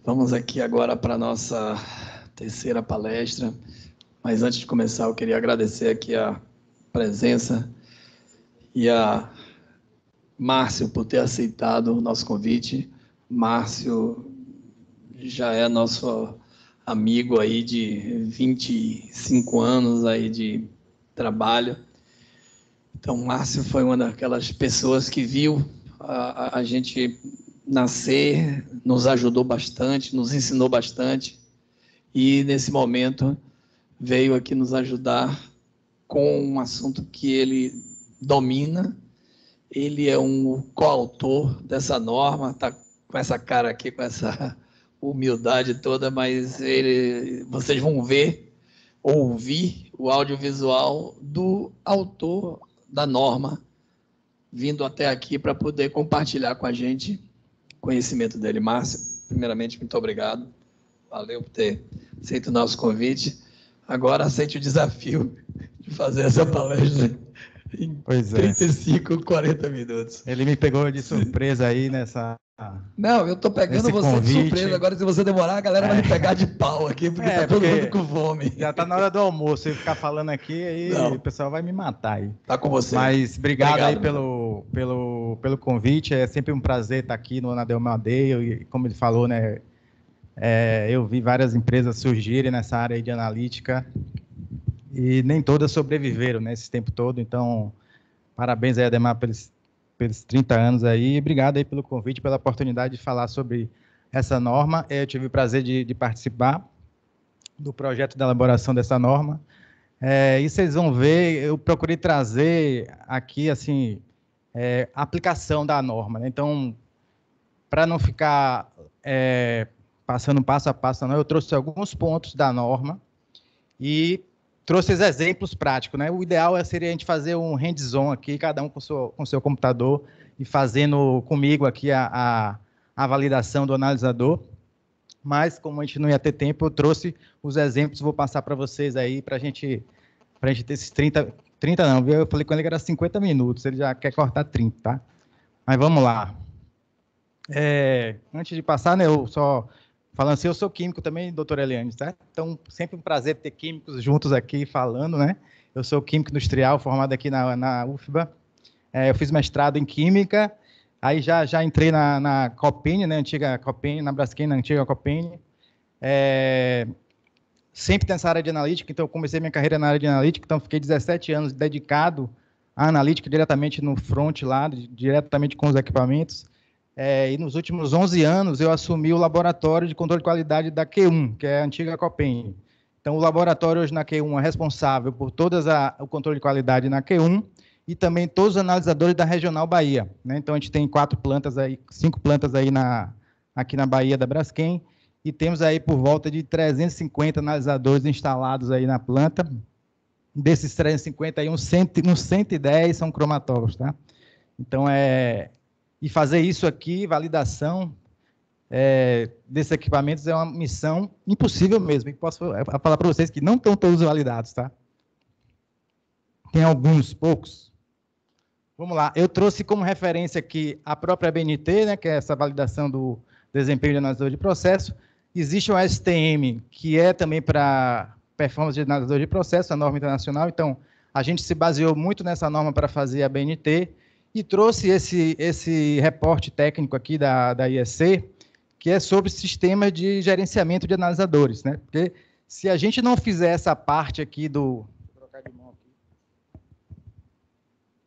Vamos aqui agora para a nossa terceira palestra, mas antes de começar eu queria agradecer aqui a presença e a Márcio por ter aceitado o nosso convite. Márcio já é nosso amigo aí de 25 anos aí de trabalho. Então, Márcio foi uma daquelas pessoas que viu a gente nascer, nos ajudou bastante, nos ensinou bastante e, nesse momento, veio aqui nos ajudar com um assunto que ele domina. Ele é um coautor dessa norma, está com essa cara aqui, com essa humildade toda, mas vocês vão ver, ouvir o audiovisual do autor da norma, vindo até aqui para poder compartilhar com a gente o conhecimento dele. Márcio, primeiramente, muito obrigado. Valeu por ter aceito o nosso convite. Agora aceite o desafio de fazer essa palestra em 35, 40 minutos. Ele me pegou de surpresa aí nessa... Não, eu estou pegando você convite. De surpresa. Agora, se você demorar, a galera vai me pegar de pau aqui, porque está todo mundo com fome. Já está na hora do almoço, eu ficar falando aqui, aí o pessoal vai me matar aí. Está com você. Mas obrigado aí pelo convite, é sempre um prazer estar aqui no Anadelmo Adeio, e como ele falou, né, eu vi várias empresas surgirem nessa área aí de analítica, e nem todas sobreviveram, né, esse tempo todo, então, parabéns aí, Ademar, pelos 30 anos aí, e obrigado aí pelo convite, pela oportunidade de falar sobre essa norma. Eu tive o prazer de participar do projeto de elaboração dessa norma, e vocês vão ver, eu procurei trazer aqui, assim, a aplicação da norma, né? Então, para não ficar passando passo a passo, não, eu trouxe alguns pontos da norma e trouxe os exemplos práticos, né? O ideal seria a gente fazer um hands-on aqui, cada um com o seu computador, e fazendo comigo aqui a validação do analisador. Mas, como a gente não ia ter tempo, eu trouxe os exemplos, vou passar para vocês aí, para a gente ter esses 30 não, viu? Eu falei com ele que era 50 minutos, ele já quer cortar 30, tá? Mas vamos lá. Antes de passar, né, eu só... Falando assim, eu sou químico também, doutor Eliane, tá? Então, sempre um prazer ter químicos juntos aqui falando, né? Eu sou químico industrial, formado aqui na UFBA. Eu fiz mestrado em química, aí já entrei na Copene, né? Antiga Copene, na Braskem, na antiga Copene. Sempre nessa área de analítica, então eu comecei minha carreira na área de analítica, então fiquei 17 anos dedicado à analítica diretamente no front lá, diretamente com os equipamentos. E nos últimos 11 anos, eu assumi o laboratório de controle de qualidade da Q1, que é a antiga Copene. Então, o laboratório hoje na Q1 é responsável por o controle de qualidade na Q1 e também todos os analisadores da Regional Bahia, né? Então, a gente tem 5 plantas aí aqui na Bahia da Braskem, e temos aí por volta de 350 analisadores instalados aí na planta. Desses 350, aí, uns 110 são cromatógrafos, tá? Então, E fazer isso aqui, validação desses equipamentos, é uma missão impossível mesmo. E posso falar para vocês que não estão todos validados, tá? Tem alguns, poucos. Vamos lá. Eu trouxe como referência aqui a própria BNT, né, que é essa validação do desempenho de analisador de processo. Existe o STM, que é também para performance de analisador de processo, a norma internacional. Então, a gente se baseou muito nessa norma para fazer a BNT, e trouxe esse reporte técnico aqui da IEC, que é sobre sistemas de gerenciamento de analisadores, né? Porque se a gente não fizer essa parte aqui do... Vou trocar de mão aqui.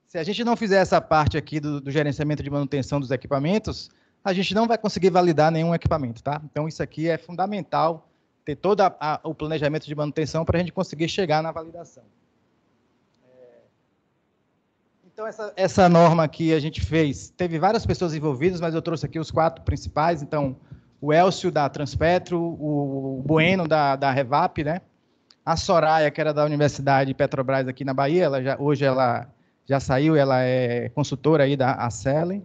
Se a gente não fizer essa parte aqui do gerenciamento de manutenção dos equipamentos, a gente não vai conseguir validar nenhum equipamento, tá? Então, isso aqui é fundamental, ter todo o planejamento de manutenção para a gente conseguir chegar na validação. Então, essa norma aqui a gente fez, teve várias pessoas envolvidas, mas eu trouxe aqui os 4 principais. Então, o Elcio, da Transpetro, o Bueno, da Revap, né? A Soraya, que era da Universidade Petrobras aqui na Bahia, hoje ela já saiu, ela é consultora aí da Acelen.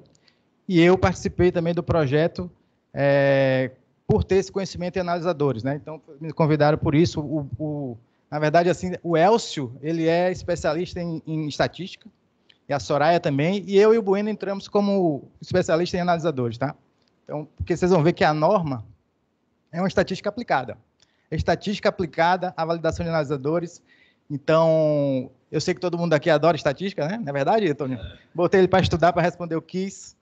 E eu participei também do projeto por ter esse conhecimento em analisadores, né? Então, me convidaram por isso. Na verdade, assim, o Elcio, ele é especialista em estatística, e a Soraya também, e eu e o Bueno entramos como especialista em analisadores, tá? Então, porque vocês vão ver que a norma, é uma estatística aplicada. Estatística aplicada à validação de analisadores. Então, eu sei que todo mundo aqui adora estatística, né? Não é verdade, Antônio? Botei ele para estudar, para responder o quiz.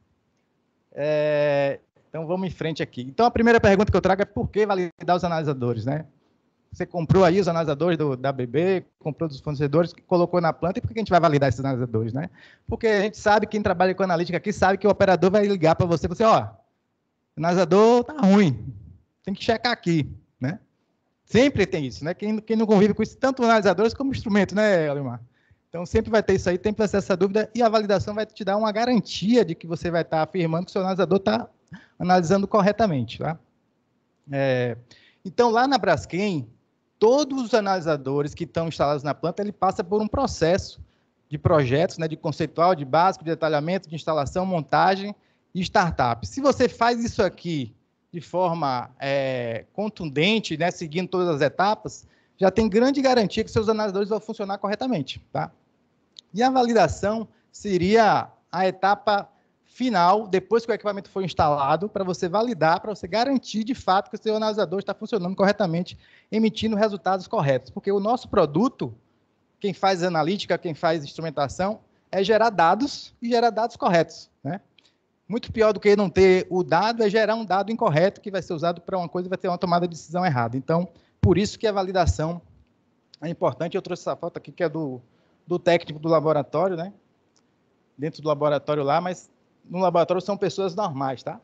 Então, vamos em frente aqui. Então, a primeira pergunta que eu trago é por que validar os analisadores, né? Você comprou aí os analisadores da ABB, comprou dos fornecedores, colocou na planta, e por que a gente vai validar esses analisadores, né? Porque a gente sabe, quem trabalha com analítica aqui, sabe que o operador vai ligar para você e você, ó, o analisador tá ruim, tem que checar aqui, né? Sempre tem isso, né? Quem não convive com isso, tanto analisadores como instrumento, né, Alimar? Então, sempre vai ter isso aí, sempre vai ter essa dúvida, e a validação vai te dar uma garantia de que você vai estar afirmando que o seu analisador está analisando corretamente, tá? Então, lá na Braskem, todos os analisadores que estão instalados na planta, ele passa por um processo de projetos, né, de conceitual, de básico, de detalhamento, de instalação, montagem e startup. Se você faz isso aqui de forma contundente, né, seguindo todas as etapas, já tem grande garantia que seus analisadores vão funcionar corretamente, tá? E a validação seria a etapa final, depois que o equipamento for instalado, para você validar, para você garantir de fato que o seu analisador está funcionando corretamente, emitindo resultados corretos. Porque o nosso produto, quem faz analítica, quem faz instrumentação, é gerar dados e gerar dados corretos, né? Muito pior do que não ter o dado é gerar um dado incorreto que vai ser usado para uma coisa e vai ter uma tomada de decisão errada. Então, por isso que a validação é importante. Eu trouxe essa foto aqui que é do técnico do laboratório, né? Dentro do laboratório lá, mas no laboratório são pessoas normais, tá?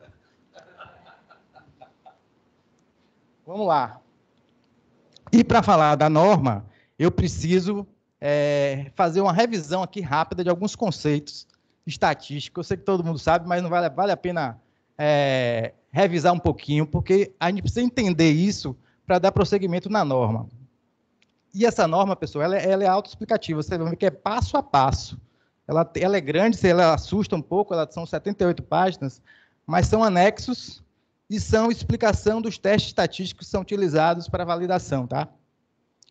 Vamos lá. E para falar da norma, eu preciso fazer uma revisão aqui rápida de alguns conceitos estatísticos. Eu sei que todo mundo sabe, mas não vale a pena revisar um pouquinho, porque a gente precisa entender isso para dar prosseguimento na norma. E essa norma, pessoal, ela é autoexplicativa. Você vai ver que é passo a passo. Ela é grande, ela assusta um pouco, são 78 páginas, mas são anexos e são explicação dos testes estatísticos que são utilizados para validação, tá?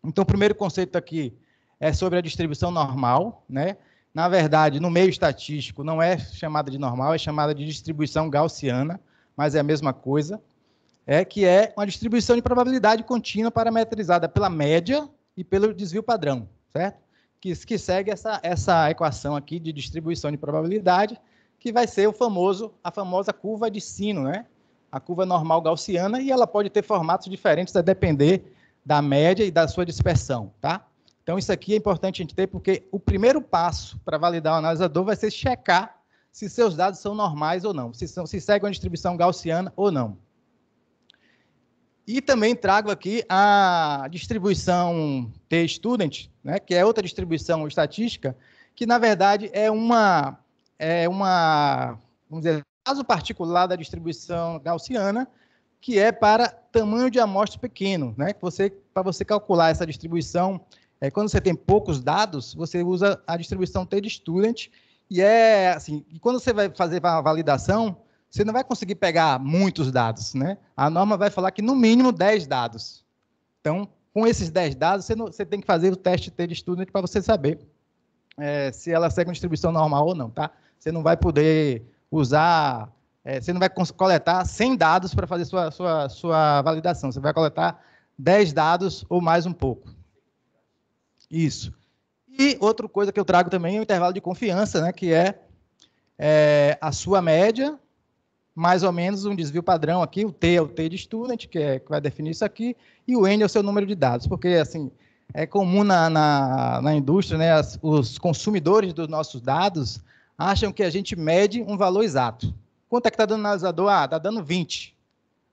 Então, o primeiro conceito aqui é sobre a distribuição normal, né? Na verdade, no meio estatístico, não é chamada de normal, é chamada de distribuição gaussiana, mas é a mesma coisa, que é uma distribuição de probabilidade contínua parametrizada pela média e pelo desvio padrão, certo? Que segue essa equação aqui de distribuição de probabilidade, que vai ser a famosa curva de sino, né? A curva normal gaussiana, e ela pode ter formatos diferentes a depender da média e da sua dispersão, tá? Então, isso aqui é importante a gente ter, porque o primeiro passo para validar o analisador vai ser checar se seus dados são normais ou não, se segue uma distribuição gaussiana ou não. E também trago aqui a distribuição t-student, né, que é outra distribuição estatística, que, na verdade, é uma vamos dizer, caso particular da distribuição gaussiana, que é para tamanho de amostra pequeno, né? Para você calcular essa distribuição, quando você tem poucos dados, você usa a distribuição t-student, e quando você vai fazer a validação, você não vai conseguir pegar muitos dados, né? A norma vai falar que, no mínimo, 10 dados. Então, com esses 10 dados, você tem que fazer o teste t-student para você saber se ela segue uma distribuição normal ou não, tá? Você não vai poder usar, você não vai coletar 100 dados para fazer sua validação. Você vai coletar 10 dados ou mais um pouco. Isso. E outra coisa que eu trago também é o intervalo de confiança, né, que é a sua média, mais ou menos um desvio padrão aqui. O T é o T de student, que vai definir isso aqui, e o N é o seu número de dados, porque assim é comum na indústria, né, os consumidores dos nossos dados acham que a gente mede um valor exato. Quanto é que está dando no analisador? Ah, está dando 20.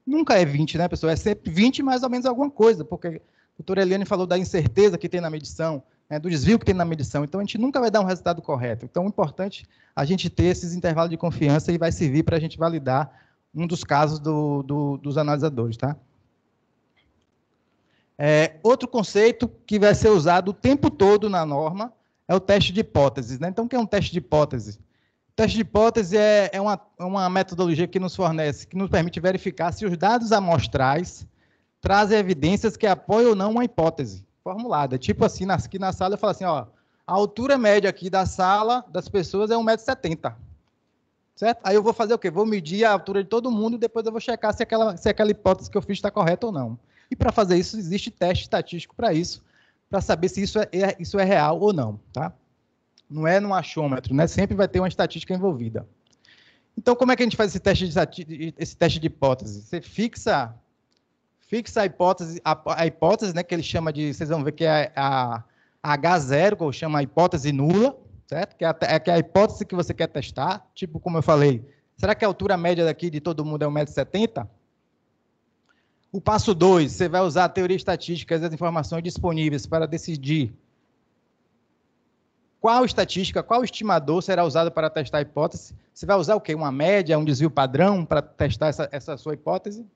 Nunca é 20, né, pessoal? É sempre 20 mais ou menos alguma coisa, porque a doutora Eliane falou da incerteza que tem na medição, né, do desvio que tem na medição. Então, a gente nunca vai dar um resultado correto. Então, é importante a gente ter esses intervalos de confiança e vai servir para a gente validar um dos casos dos analisadores, tá? Outro conceito que vai ser usado o tempo todo na norma é o teste de hipóteses, né? Então, o que é um teste de hipótese? O teste de hipótese é uma metodologia que nos fornece, que nos permite verificar se os dados amostrais trazem evidências que apoiam ou não uma hipótese formulada. Tipo assim, aqui na sala eu falo assim, ó, a altura média aqui da sala das pessoas é 1,70 m. certo? Aí eu vou fazer o quê? Vou medir a altura de todo mundo e depois eu vou checar se aquela hipótese que eu fiz está correta ou não. E para fazer isso, existe teste estatístico para isso, para saber se isso é real ou não, tá? Não é no achômetro, né? Sempre vai ter uma estatística envolvida. Então, como é que a gente faz esse teste de hipótese? Você fixa a hipótese, né, que ele chama de, vocês vão ver que é a H0, que eu chamo a hipótese nula, certo? Que é a hipótese que você quer testar. Tipo, como eu falei, será que a altura média daqui de todo mundo é 1,70 m? O passo 2, você vai usar a teoria estatística e as informações disponíveis para decidir qual estatística, qual estimador será usado para testar a hipótese. Você vai usar o quê? Uma média, um desvio padrão para testar essa sua hipótese?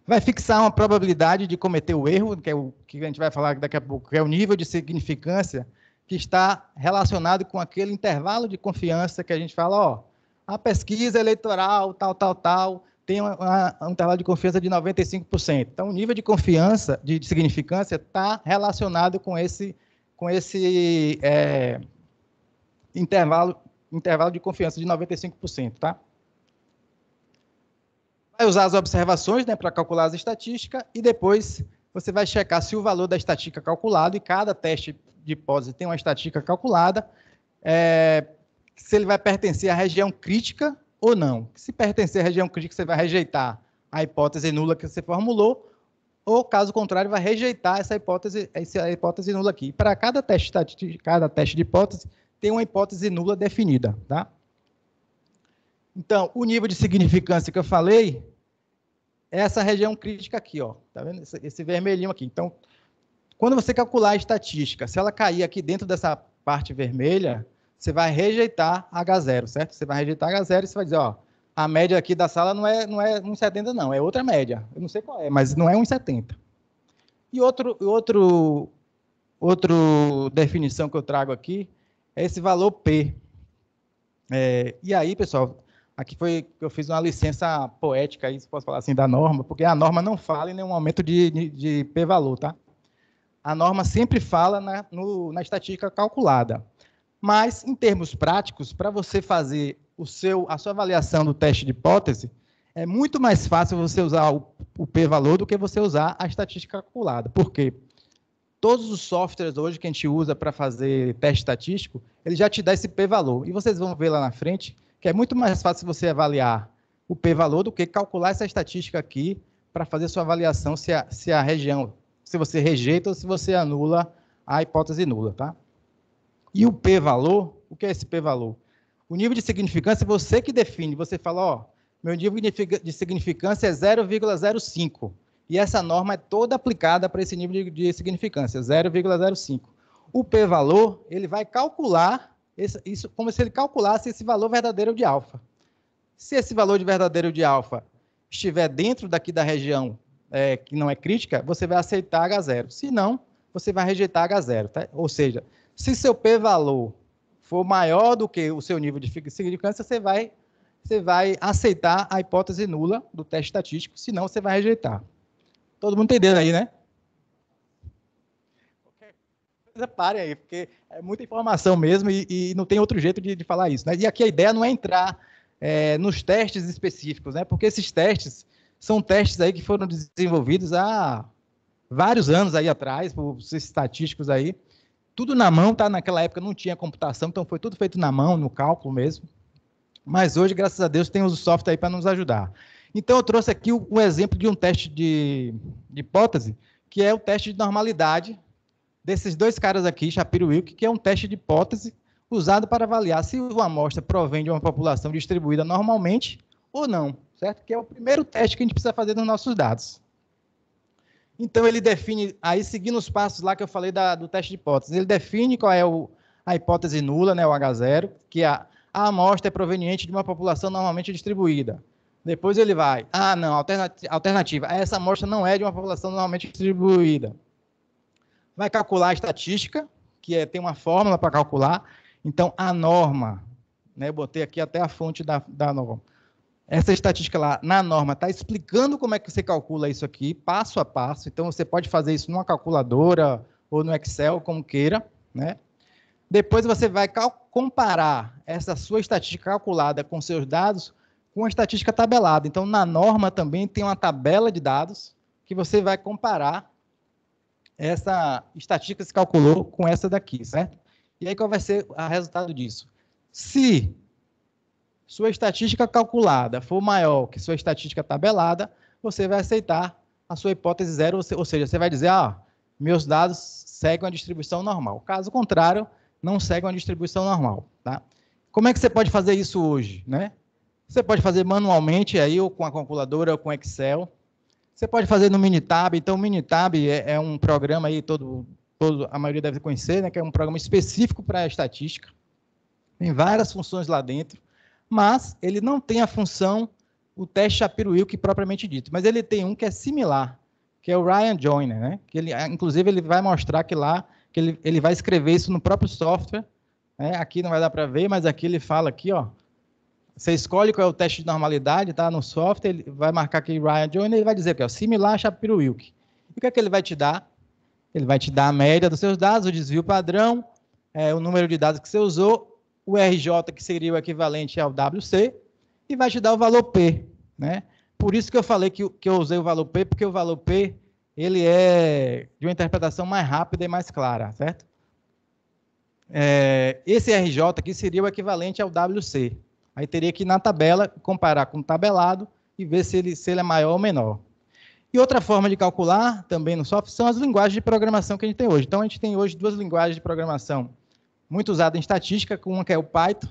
Vai fixar uma probabilidade de cometer o erro, que é o que a gente vai falar daqui a pouco, que é o nível de significância que está relacionado com aquele intervalo de confiança que a gente fala, ó, a pesquisa eleitoral, tal, tem um intervalo de confiança de 95%. Então, o nível de confiança, de significância, está relacionado com esse intervalo de confiança de 95%, tá? Vai usar as observações, né, para calcular as estatísticas e depois você vai checar se o valor da estatística calculado, e cada teste de hipótese tem uma estatística calculada, se ele vai pertencer à região crítica ou não. Se pertencer à região crítica, você vai rejeitar a hipótese nula que você formulou, ou, caso contrário, vai rejeitar essa hipótese nula aqui. Para cada teste de hipótese, tem uma hipótese nula definida, tá? Então, o nível de significância que eu falei é essa região crítica aqui, ó. Tá vendo? Esse vermelhinho aqui. Então, quando você calcular a estatística, se ela cair aqui dentro dessa parte vermelha, você vai rejeitar H0, certo? Você vai rejeitar H0 e você vai dizer, ó, a média aqui da sala não é 1,70 não, é outra média. Eu não sei qual é, mas não é 1,70. E outra definição que eu trago aqui é esse valor P. E aí, pessoal, aqui foi que eu fiz uma licença poética, aí, se posso falar assim, da norma, porque a norma não fala em nenhum momento de P-valor, tá? A norma sempre fala na estatística calculada. Mas, em termos práticos, para você fazer a sua avaliação do teste de hipótese, é muito mais fácil você usar o P-valor do que você usar a estatística calculada. Por quê? Todos os softwares hoje que a gente usa para fazer teste estatístico, ele já te dá esse P-valor. E vocês vão ver lá na frente que é muito mais fácil você avaliar o P-valor do que calcular essa estatística aqui para fazer sua avaliação se a região, se você rejeita ou se você anula a hipótese nula, tá? E o P-valor, o que é esse P-valor? O nível de significância é você que define. Você fala, ó, meu nível de significância é 0,05. E essa norma é toda aplicada para esse nível de significância, 0,05. O P-valor, ele vai calcular isso como se ele calculasse esse valor verdadeiro de alfa. Se esse valor de verdadeiro de alfa estiver dentro daqui da região que não é crítica, você vai aceitar H0. Se não, você vai rejeitar H0. Tá? Ou seja, se seu P-valor for maior do que o seu nível de significância, você vai aceitar a hipótese nula do teste estatístico, senão você vai rejeitar. Todo mundo entendendo aí, né? Qualquer coisa, pare aí, porque é muita informação mesmo e não tem outro jeito de falar isso, né? E aqui a ideia não é entrar nos testes específicos, né? Porque esses testes são testes aí que foram desenvolvidos há vários anos aí atrás, por estatísticos aí, tudo na mão, tá? Naquela época não tinha computação, então foi tudo feito na mão, no cálculo mesmo. Mas hoje, graças a Deus, tem os software aí para nos ajudar. Então, eu trouxe aqui o exemplo de um teste de hipótese, que é o teste de normalidade desses dois caras aqui, Shapiro e Wilk, que é um teste de hipótese usado para avaliar se uma amostra provém de uma população distribuída normalmente ou não, certo? Que é o primeiro teste que a gente precisa fazer nos nossos dados. Então, ele define, aí seguindo os passos lá que eu falei do teste de hipótese, ele define qual é a hipótese nula, né, o H0, que a amostra é proveniente de uma população normalmente distribuída. Depois ele vai, não, alternativa, essa amostra não é de uma população normalmente distribuída. Vai calcular a estatística, que tem uma fórmula para calcular. Então, a norma, né, eu botei aqui até a fonte da norma. Essa estatística lá, na norma, está explicando como é que você calcula isso aqui, passo a passo. Então, você pode fazer isso numa calculadora ou no Excel, como queira, né? Depois você vai comparar essa sua estatística calculada com seus dados com a estatística tabelada. Então, na norma também tem uma tabela de dados que você vai comparar essa estatística que se calculou com essa daqui, certo? E aí, qual vai ser o resultado disso? Se sua estatística calculada for maior que sua estatística tabelada, você vai aceitar a sua hipótese zero, ou seja, você vai dizer, meus dados seguem uma distribuição normal. Caso contrário, não seguem uma distribuição normal, tá? Como é que você pode fazer isso hoje, né? Você pode fazer manualmente, aí, ou com a calculadora, ou com Excel. Você pode fazer no Minitab. Então, o Minitab é um programa, aí, a maioria deve conhecer, né, que é um programa específico para a estatística. Tem várias funções lá dentro, mas ele não tem a função, o teste Shapiro-Wilk propriamente dito, mas ele tem um que é similar, que é o Ryan Joyner, né? Que ele, inclusive, ele vai mostrar que lá, que ele vai escrever isso no próprio software, né? Aqui não vai dar para ver, mas aqui ele fala aqui, você escolhe qual é o teste de normalidade, tá? No software, ele vai marcar aqui Ryan Joyner e vai dizer que é similar a Shapiro-Wilk. E o que é que ele vai te dar? Ele vai te dar a média dos seus dados, o desvio padrão, o número de dados que você usou, o RJ, que seria o equivalente ao WC, e vai te dar o valor P, né? Por isso que eu falei que eu usei o valor P, porque o valor P, ele é de uma interpretação mais rápida e mais clara, certo? Esse RJ aqui seria o equivalente ao WC. Aí teria que ir na tabela, comparar com o tabelado e ver se ele é maior ou menor. E outra forma de calcular, também no software, são as linguagens de programação que a gente tem hoje. Então, a gente tem hoje duas linguagens de programação muito usadas em estatística, uma que é o Python,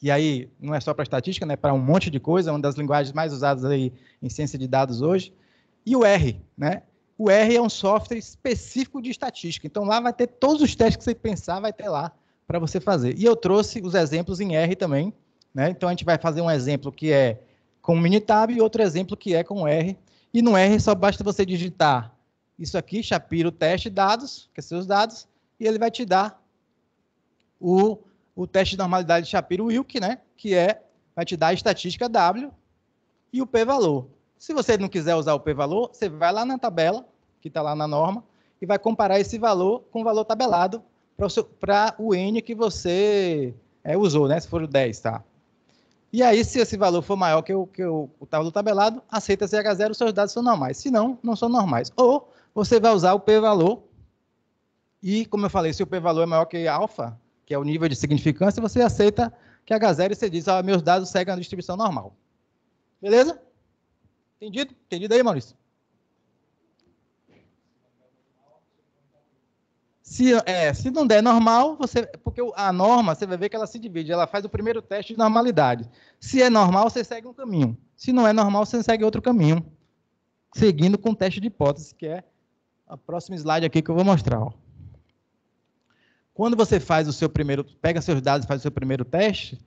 e aí não é só para estatística, né, para um monte de coisa, uma das linguagens mais usadas aí em ciência de dados hoje, e o R, né? O R é um software específico de estatística, então lá vai ter todos os testes que você pensar, vai ter lá para você fazer. E eu trouxe os exemplos em R também, né? Então a gente vai fazer um exemplo que é com o Minitab e outro exemplo que é com R, e no R só basta você digitar isso aqui, Shapiro teste dados, que são os dados, e ele vai te dar o teste de normalidade de Shapiro-Wilk, né? Que vai te dar a estatística W e o p-valor. Se você não quiser usar o p-valor, você vai lá na tabela, que está lá na norma, e vai comparar esse valor com o valor tabelado para o N que você usou, né? Se for o 10, tá? E aí, se esse valor for maior que o valor tabelado, aceita CH0, os seus dados são normais. Se não, não são normais. Ou você vai usar o p-valor, e, como eu falei, se o p-valor é maior que alfa, que é o nível de significância, você aceita que H0 e você diz, meus dados seguem a distribuição normal. Beleza? Entendido? Entendido aí, Maurício? Se não der normal, porque a norma, você vai ver que ela se divide, ela faz o primeiro teste de normalidade. Se é normal, você segue um caminho. Se não é normal, você segue outro caminho, seguindo com o teste de hipótese, que é a próxima slide aqui que eu vou mostrar. Quando você faz pega seus dados e faz o seu primeiro teste,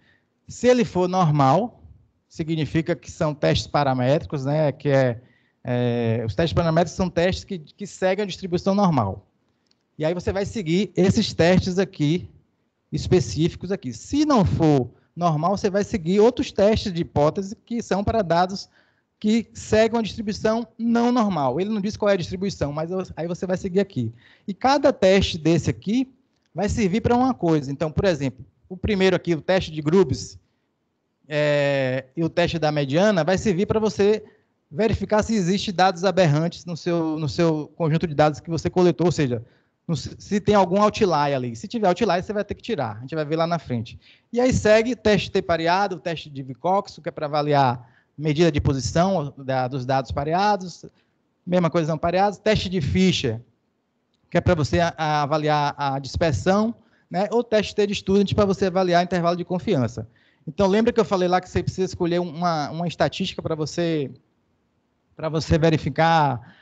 se ele for normal, significa que são testes paramétricos, né? Os testes paramétricos são testes que seguem a distribuição normal. E aí você vai seguir esses testes aqui, específicos aqui. Se não for normal, você vai seguir outros testes de hipótese que são para dados que seguem a distribuição não normal. Ele não diz qual é a distribuição, mas aí você vai seguir aqui. E cada teste desse aqui vai servir para uma coisa. Então, por exemplo, o primeiro aqui, o teste de Grubbs e o teste da mediana, vai servir para você verificar se existem dados aberrantes no seu conjunto de dados que você coletou, ou seja, se tem algum outlier ali. Se tiver outlier, você vai ter que tirar. A gente vai ver lá na frente. E aí segue teste T pareado, o teste de Vicox, que é para avaliar medida de posição dos dados pareados, mesma coisa não pareados, teste de Fisher, que é para você avaliar a dispersão, né? Ou teste de student para você avaliar intervalo de confiança. Então, lembra que eu falei lá que você precisa escolher uma estatística para você verificar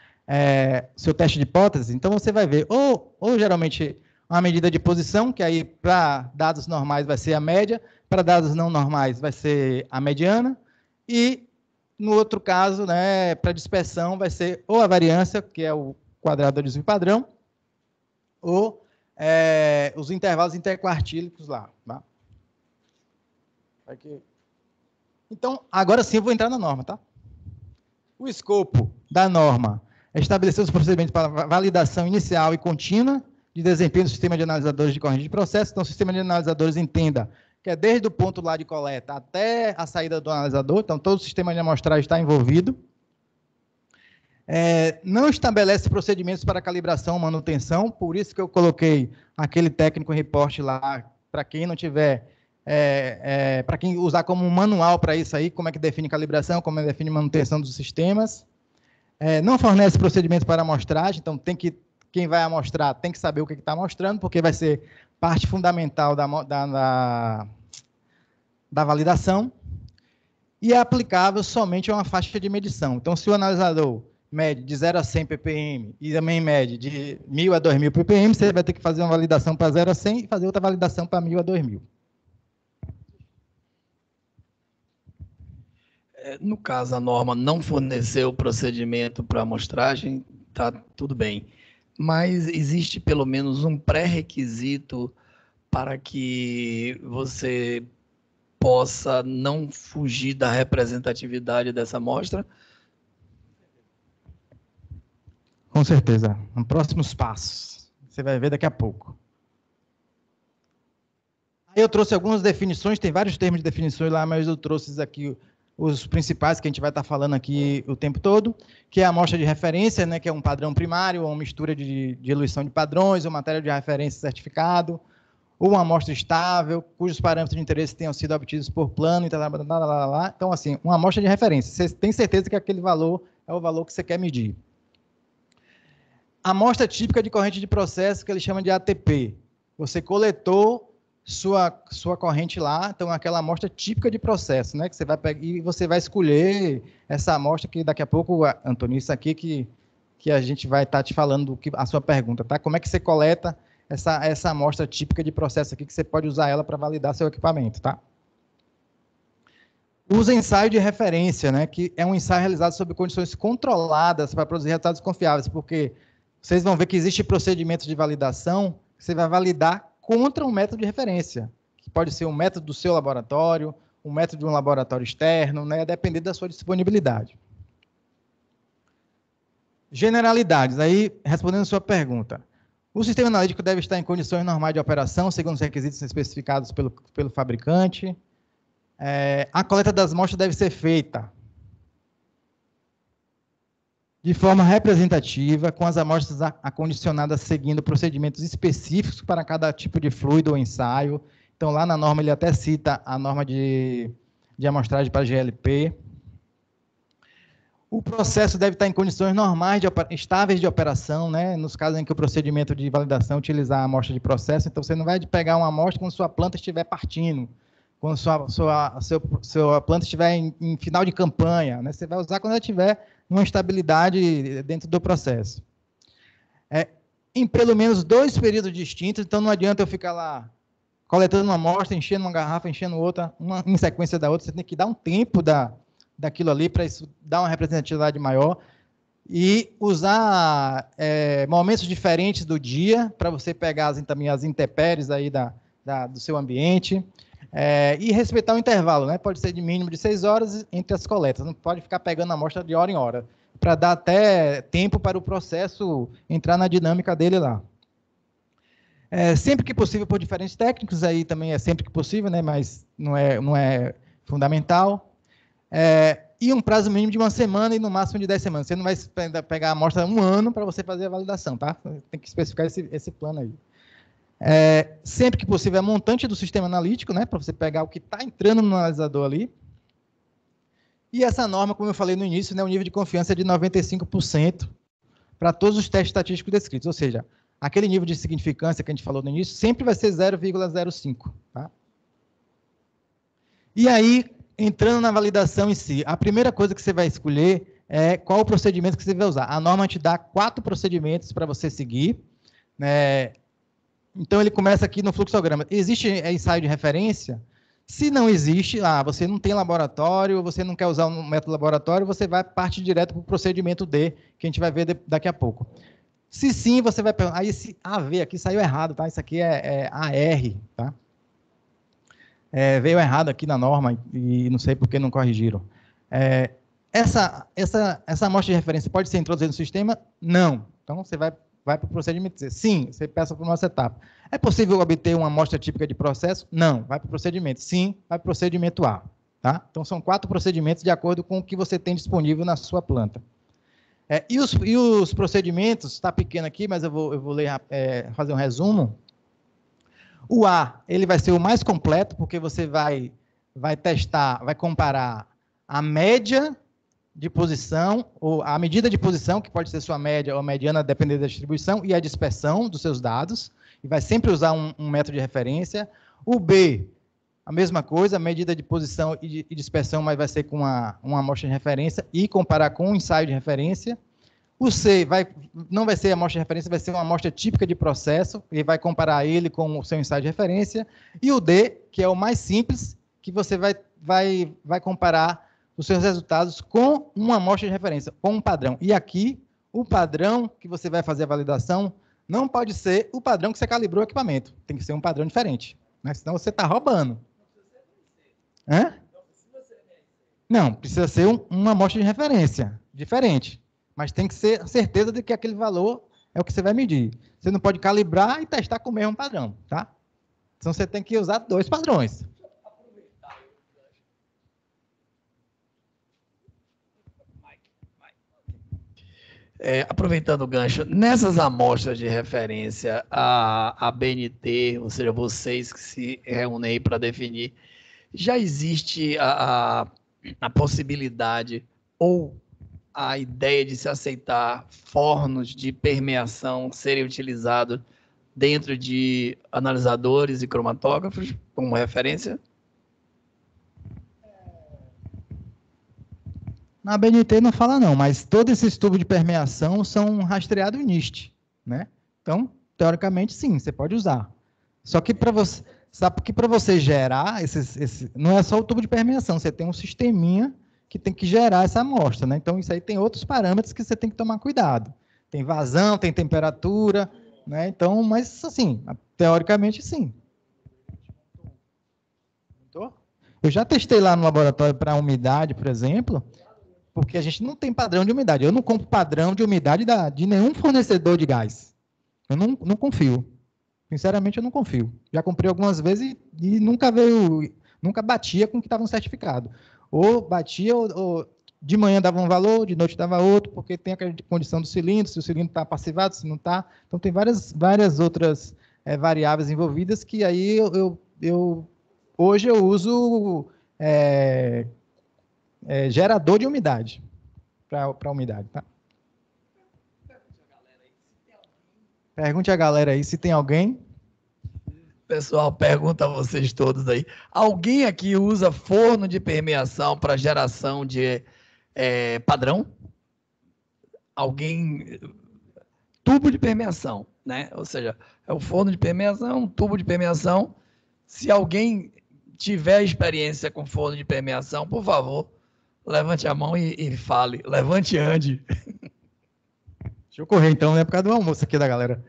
seu teste de hipótese? Então, você vai ver, ou geralmente, uma medida de posição, que aí, para dados normais, vai ser a média, para dados não normais, vai ser a mediana, e, no outro caso, né, para dispersão, vai ser ou a variância, que é o quadrado do desvio padrão, ou os intervalos interquartílicos lá. Tá? Aqui. Então, agora sim eu vou entrar na norma, tá? O escopo da norma é estabelecer os procedimentos para validação inicial e contínua de desempenho do sistema de analisadores de corrente de processo. Então, o sistema de analisadores, entenda que é desde o ponto lá de coleta até a saída do analisador. Então, todo o sistema de amostragem está envolvido. Não estabelece procedimentos para calibração ou manutenção, por isso que eu coloquei aquele técnico report lá, para quem não tiver, para quem usar como um manual para isso aí, como é que define calibração, como é que define manutenção dos sistemas. Não fornece procedimentos para amostragem, então quem vai amostrar tem que saber o que está mostrando, porque vai ser parte fundamental da validação, e é aplicável somente a uma faixa de medição. Então, se o analisador mede de 0 a 100 ppm e também mede de 1.000 a 2.000 ppm, você vai ter que fazer uma validação para 0 a 100 e fazer outra validação para 1.000 a 2.000. No caso, a norma não forneceu o procedimento para amostragem, está tudo bem. Mas existe pelo menos um pré-requisito para que você possa não fugir da representatividade dessa amostra? Com certeza. Nos próximos passos. Você vai ver daqui a pouco. Aí eu trouxe algumas definições, tem vários termos de definições lá, mas eu trouxe aqui os principais que a gente vai estar falando aqui o tempo todo, que é a amostra de referência, né, que é um padrão primário, ou uma mistura de diluição de padrões, ou matéria de referência certificado, ou uma amostra estável, cujos parâmetros de interesse tenham sido obtidos por plano, e tal. Então, assim, uma amostra de referência. Você tem certeza que aquele valor é o valor que você quer medir. Amostra típica de corrente de processo, que ele chama de ATP. Você coletou sua corrente lá, então aquela amostra típica de processo, né? Que você vai pegar e você vai escolher essa amostra que daqui a pouco, Antônio, isso aqui que a gente vai estar te falando a sua pergunta, tá? Como é que você coleta essa amostra típica de processo aqui, que você pode usar ela para validar seu equipamento, tá? Usa ensaio de referência, né? Que é um ensaio realizado sob condições controladas para produzir resultados confiáveis, porque vocês vão ver que existe procedimentos de validação que você vai validar contra um método de referência, que pode ser um método do seu laboratório, um método de um laboratório externo, né, dependendo da sua disponibilidade. Generalidades, aí, respondendo a sua pergunta. O sistema analítico deve estar em condições normais de operação, segundo os requisitos especificados pelo fabricante. A coleta das amostras deve ser feita de forma representativa, com as amostras acondicionadas seguindo procedimentos específicos para cada tipo de fluido ou ensaio. Então, lá na norma, ele até cita a norma de amostragem para GLP. O processo deve estar em condições normais, estáveis de operação, né? Nos casos em que o procedimento de validação utilizar a amostra de processo. Então, você não vai pegar uma amostra quando sua planta estiver partindo, quando sua planta estiver em final de campanha, né? Você vai usar quando ela estiver uma estabilidade dentro do processo. Em pelo menos 2 períodos distintos, então não adianta eu ficar lá coletando uma amostra, enchendo uma garrafa, enchendo outra, uma em sequência da outra, você tem que dar um tempo daquilo ali para isso dar uma representatividade maior e usar momentos diferentes do dia para você pegar também as intempéries aí do seu ambiente. E respeitar o intervalo, né? Pode ser de mínimo de 6 horas entre as coletas, não pode ficar pegando a amostra de hora em hora, para dar até tempo para o processo entrar na dinâmica dele lá. Sempre que possível por diferentes técnicos, aí também é sempre que possível, né? Mas não é fundamental. E um prazo mínimo de 1 semana e no máximo de 10 semanas. Você não vai pegar a amostra 1 ano para você fazer a validação, tá? Tem que especificar esse plano aí. Sempre que possível, é montante do sistema analítico, né, para você pegar o que está entrando no analisador ali. E essa norma, como eu falei no início, né, o nível de confiança é de 95% para todos os testes estatísticos descritos. Ou seja, aquele nível de significância que a gente falou no início sempre vai ser 0,05. Tá? E aí, entrando na validação em si, a primeira coisa que você vai escolher é qual o procedimento que você vai usar. A norma te dá 4 procedimentos para você seguir, né? Então, ele começa aqui no fluxograma. Existe ensaio de referência? Se não existe, você não tem laboratório, você não quer usar um método laboratório, você vai parte direto para o procedimento D, que a gente vai ver daqui a pouco. Se sim, você vai perguntar, esse AV aqui saiu errado, tá? Isso aqui é AR, tá? Veio errado aqui na norma e não sei por que não corrigiram. Essa amostra de referência pode ser introduzida no sistema? Não. Então, você vai vai para o procedimento C. Sim, você passa para a nossa etapa. É possível obter uma amostra típica de processo? Não, vai para o procedimento. Sim, vai para o procedimento A. Tá? Então, são 4 procedimentos de acordo com o que você tem disponível na sua planta. E os procedimentos, está pequeno aqui, mas eu vou ler, fazer um resumo. O A, ele vai ser o mais completo, porque você vai testar, vai comparar a média de posição, ou a medida de posição, que pode ser sua média ou mediana, dependendo da distribuição, e a dispersão dos seus dados, e vai sempre usar um método de referência. O B, a mesma coisa, medida de posição e dispersão, mas vai ser com uma amostra de referência, e comparar com um ensaio de referência. O C não vai ser amostra de referência, vai ser uma amostra típica de processo, e vai comparar ele com o seu ensaio de referência. E o D, que é o mais simples, que você vai comparar os seus resultados com uma amostra de referência, com um padrão. E aqui, o padrão que você vai fazer a validação não pode ser o padrão que você calibrou o equipamento. Tem que ser um padrão diferente, né? Senão você está roubando. Hã? Não, precisa ser uma amostra de referência diferente. Mas tem que ser a certeza de que aquele valor é o que você vai medir. Você não pode calibrar e testar com o mesmo padrão, tá? Então você tem que usar 2 padrões. Aproveitando o gancho, nessas amostras de referência, a BNT, ou seja, vocês que se reúnem aí para definir, já existe a possibilidade ou a ideia de se aceitar fornos de permeação serem utilizados dentro de analisadores e cromatógrafos como referência? Na BNT não fala não, mas todos esses tubos de permeação são rastreados NIST, né? Então, teoricamente, sim, você pode usar. Só que para você, sabe que para você gerar não é só o tubo de permeação, você tem um sisteminha que tem que gerar essa amostra, né? Então, isso aí tem outros parâmetros que você tem que tomar cuidado. Tem vazão, tem temperatura, né? Então, mas assim, teoricamente, sim. Eu já testei lá no laboratório para umidade, por exemplo, porque a gente não tem padrão de umidade. Eu não compro padrão de umidade de nenhum fornecedor de gás. Eu não confio. Sinceramente, eu não confio. Já comprei algumas vezes e nunca batia com o que estava no certificado. Ou batia, ou de manhã dava um valor, de noite dava outro, porque tem aquela condição do cilindro, se o cilindro está passivado, se não está. Então, tem várias outras variáveis envolvidas que aí hoje eu uso gerador de umidade para umidade, tá? Pergunte a galera aí se tem alguém. Pessoal, pergunta a vocês todos aí. Alguém aqui usa forno de permeação para geração de padrão? Alguém... Tubo de permeação, né? Ou seja, é o forno de permeação, um tubo de permeação. Se alguém tiver experiência com forno de permeação, por favor, levante a mão e fale. Levante e ande. Deixa eu correr, então, né? Por causa do almoço aqui da galera.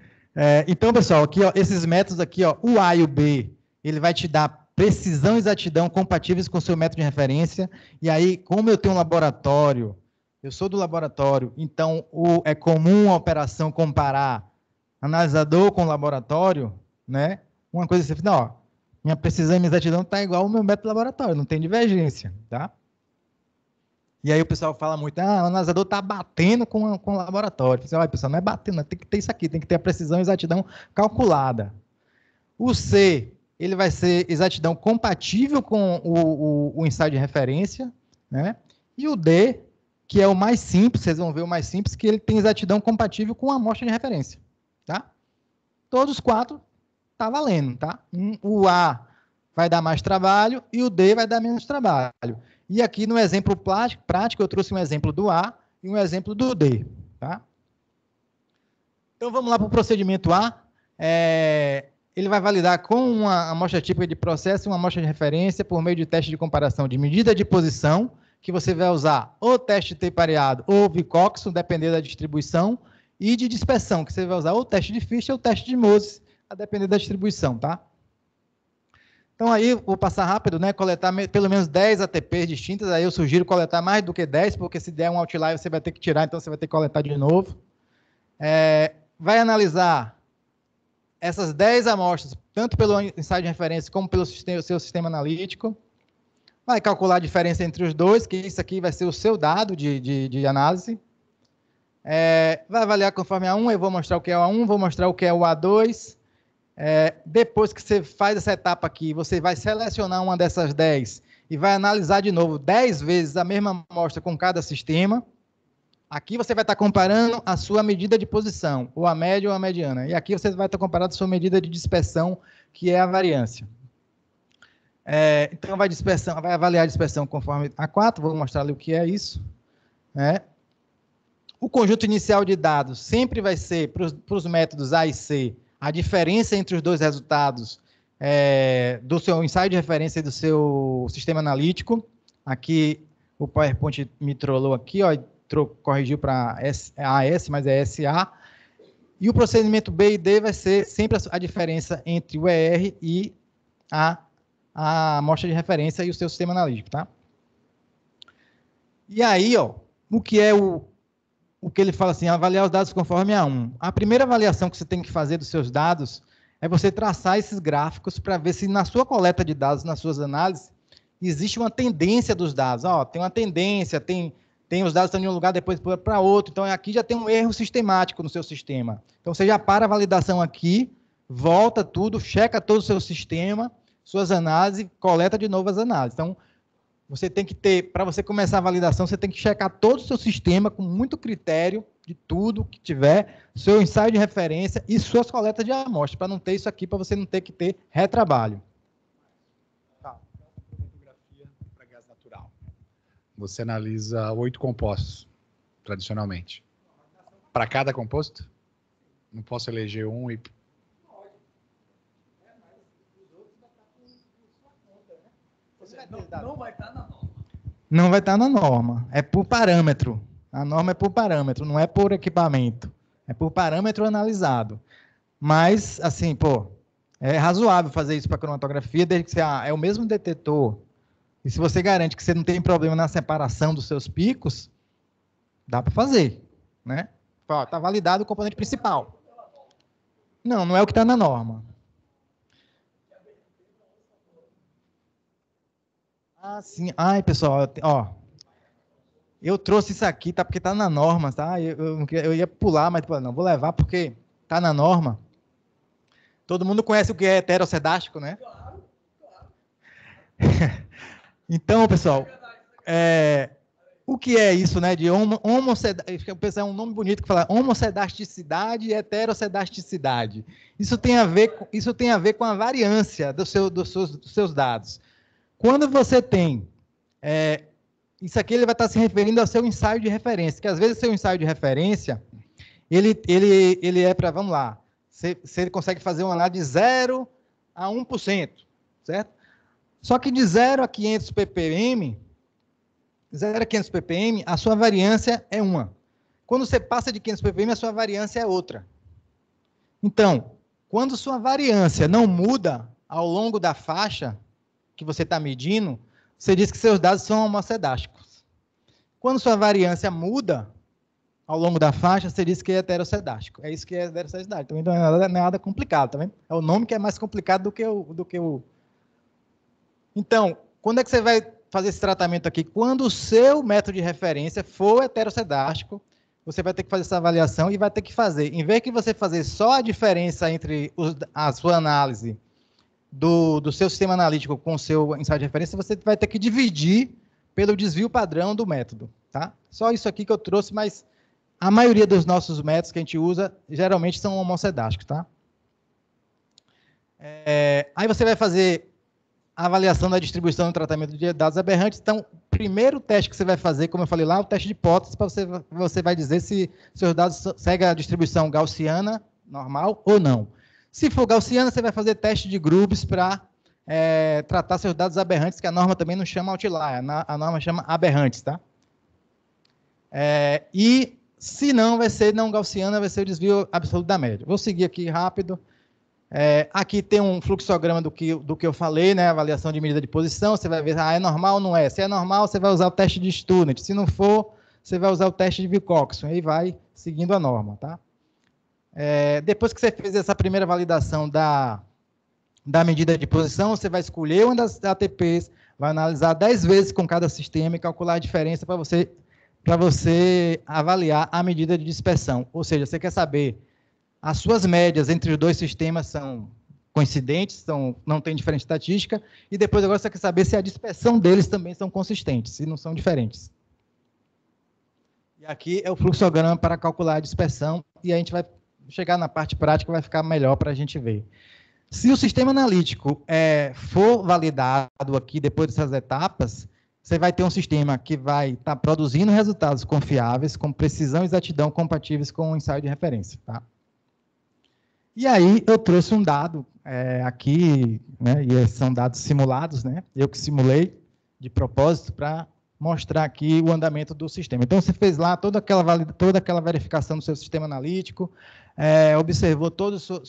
Então, pessoal, aqui, ó, esses métodos aqui, ó, o A e o B, ele vai te dar precisão e exatidão compatíveis com o seu método de referência. E aí, como eu tenho um laboratório, eu sou do laboratório, então é comum a operação comparar analisador com laboratório, né? Uma coisa assim, não, ó, minha precisão e minha exatidão está igual ao meu método laboratório, não tem divergência, tá? E aí o pessoal fala muito, o analisador está batendo com o laboratório. Olha, pessoal, não é batendo, tem que ter isso aqui, tem que ter a precisão e exatidão calculada. O C, ele vai ser exatidão compatível com o ensaio de referência, né? E o D, que é o mais simples, vocês vão ver o mais simples, que ele tem exatidão compatível com a amostra de referência, tá? Todos os 4 tá valendo, tá? O A vai dar mais trabalho e o D vai dar menos trabalho. E aqui no exemplo prático, eu trouxe um exemplo do A e um exemplo do D, tá? Então, vamos lá para o procedimento A. Ele vai validar com uma amostra típica de processo e uma amostra de referência por meio de teste de comparação de medida de posição, que você vai usar ou teste T pareado ou Vicoxon, dependendo da distribuição, e de dispersão, que você vai usar ou teste de Fischer ou teste de Moses, a depender da distribuição, tá? Então, aí, vou passar rápido, né? Coletar pelo menos 10 ATPs distintas. Aí eu sugiro coletar mais do que 10, porque se der um outlier, você vai ter que tirar, então você vai ter que coletar de novo. vai analisar essas 10 amostras, tanto pelo ensaio de referência como pelo seu sistema analítico, vai calcular a diferença entre os dois, que isso aqui vai ser o seu dado de análise. Vai avaliar conforme A1, eu vou mostrar o que é o A1, vou mostrar o que é o A2. Depois que você faz essa etapa aqui, você vai selecionar uma dessas 10 e vai analisar de novo 10 vezes a mesma amostra com cada sistema. Aqui você vai estar comparando a sua medida de posição, ou a média ou a mediana. E aqui você vai estar comparando a sua medida de dispersão, que é a variância. Então, vai avaliar a dispersão conforme A4, vou mostrar ali o que é isso. O conjunto inicial de dados sempre vai ser, para os métodos A e C, a diferença entre os dois resultados do seu ensaio de referência e do seu sistema analítico. Aqui, o PowerPoint me trollou aqui, ó, corrigiu para AS, mas é SA. E o procedimento B e D vai ser sempre a diferença entre o ER e a amostra de referência e o seu sistema analítico, tá? E aí, ó, o que é o que ele fala assim, avaliar os dados conforme A1. A primeira avaliação que você tem que fazer dos seus dados é você traçar esses gráficos para ver se na sua coleta de dados, nas suas análises, existe uma tendência dos dados. Ó, tem uma tendência, tem os dados estão em um lugar, depois para outro. Então, aqui já tem um erro sistemático no seu sistema. Então, você já para a validação aqui, volta tudo, checa todo o seu sistema, suas análises, coleta de novo as análises. Então, você tem que ter, para você começar a validação, você tem que checar todo o seu sistema com muito critério de tudo que tiver, seu ensaio de referência e suas coletas de amostra, para não ter isso aqui, para você não ter que ter retrabalho. Cromatografia para gás natural. Você analisa 8 compostos, tradicionalmente. Para cada composto? Não posso eleger um e... Não vai estar na norma. Não vai estar na norma. É por parâmetro. A norma é por parâmetro, não é por equipamento. É por parâmetro analisado. Mas, assim, pô, é razoável fazer isso para cromatografia, desde que você é o mesmo detetor. E se você garante que você não tem problema na separação dos seus picos, dá para fazer, né? Está validado o componente principal. Não, não é o que está na norma. Ah, sim. Ai, pessoal, ó, eu trouxe isso aqui, tá? Porque tá na norma, tá? Eu ia pular, mas não, vou levar porque tá na norma. Todo mundo conhece o que é heterocedástico, né? Claro, claro. Então, pessoal, o que é isso, né? De homocedasticidade, é um nome bonito que fala homocedasticidade e heterocedasticidade. Isso tem a ver com a variância dos seus dados. Quando você tem... isso aqui ele vai estar se referindo ao seu ensaio de referência, que às vezes o seu ensaio de referência, ele é para, vamos lá, você consegue fazer uma análise de 0 a 1%, certo? Só que de 0 a 500 ppm, 0 a 500 ppm, a sua variância é uma. Quando você passa de 500 ppm, a sua variância é outra. Então, quando sua variância não muda ao longo da faixa que você está medindo, você diz que seus dados são homocedásticos. Quando sua variância muda ao longo da faixa, você diz que é heterocedástico. É isso que é heterocedástico. Então, não é nada complicado, tá vendo? É o nome que é mais complicado do que o... Então, quando é que você vai fazer esse tratamento aqui? Quando o seu método de referência for heterocedástico, você vai ter que fazer essa avaliação e vai ter que fazer, em vez de você fazer só a diferença entre a sua análise do seu sistema analítico com o seu ensaio de referência, você vai ter que dividir pelo desvio padrão do método, tá? Só isso aqui que eu trouxe, mas a maioria dos nossos métodos que a gente usa, geralmente são homocedásticos, tá? Aí você vai fazer a avaliação da distribuição do tratamento de dados aberrantes. Então, o primeiro teste que você vai fazer, como eu falei lá, é o teste de hipótese, para você vai dizer se seus dados seguem a distribuição gaussiana, normal ou não. Se for gaussiana, você vai fazer teste de grupos para tratar seus dados aberrantes, que a norma também não chama outlier, a norma chama aberrantes, tá? E se não, vai ser não gaussiana, vai ser o desvio absoluto da média. Vou seguir aqui rápido. Aqui tem um fluxograma do que eu falei, né? Avaliação de medida de posição, você vai ver, é normal ou não é. Se é normal, você vai usar o teste de Student. Se não for, você vai usar o teste de Wilcoxon. Aí vai seguindo a norma, tá? Depois que você fez essa primeira validação da medida de posição, você vai escolher uma das ATPs, vai analisar 10 vezes com cada sistema e calcular a diferença para você avaliar a medida de dispersão. Ou seja, você quer saber as suas médias entre os dois sistemas são coincidentes, não tem diferença estatística, e depois agora você quer saber se a dispersão deles também são consistentes, se não são diferentes. E aqui é o fluxograma para calcular a dispersão, e a gente vai chegar na parte prática, vai ficar melhor para a gente ver. Se o sistema analítico for validado aqui depois dessas etapas, você vai ter um sistema que vai estar produzindo resultados confiáveis, com precisão e exatidão compatíveis com o ensaio de referência. Tá? E aí eu trouxe um dado aqui, né, e esses são dados simulados, né, eu que simulei de propósito para mostrar aqui o andamento do sistema. Então, você fez lá toda aquela verificação do seu sistema analítico, observou toda sua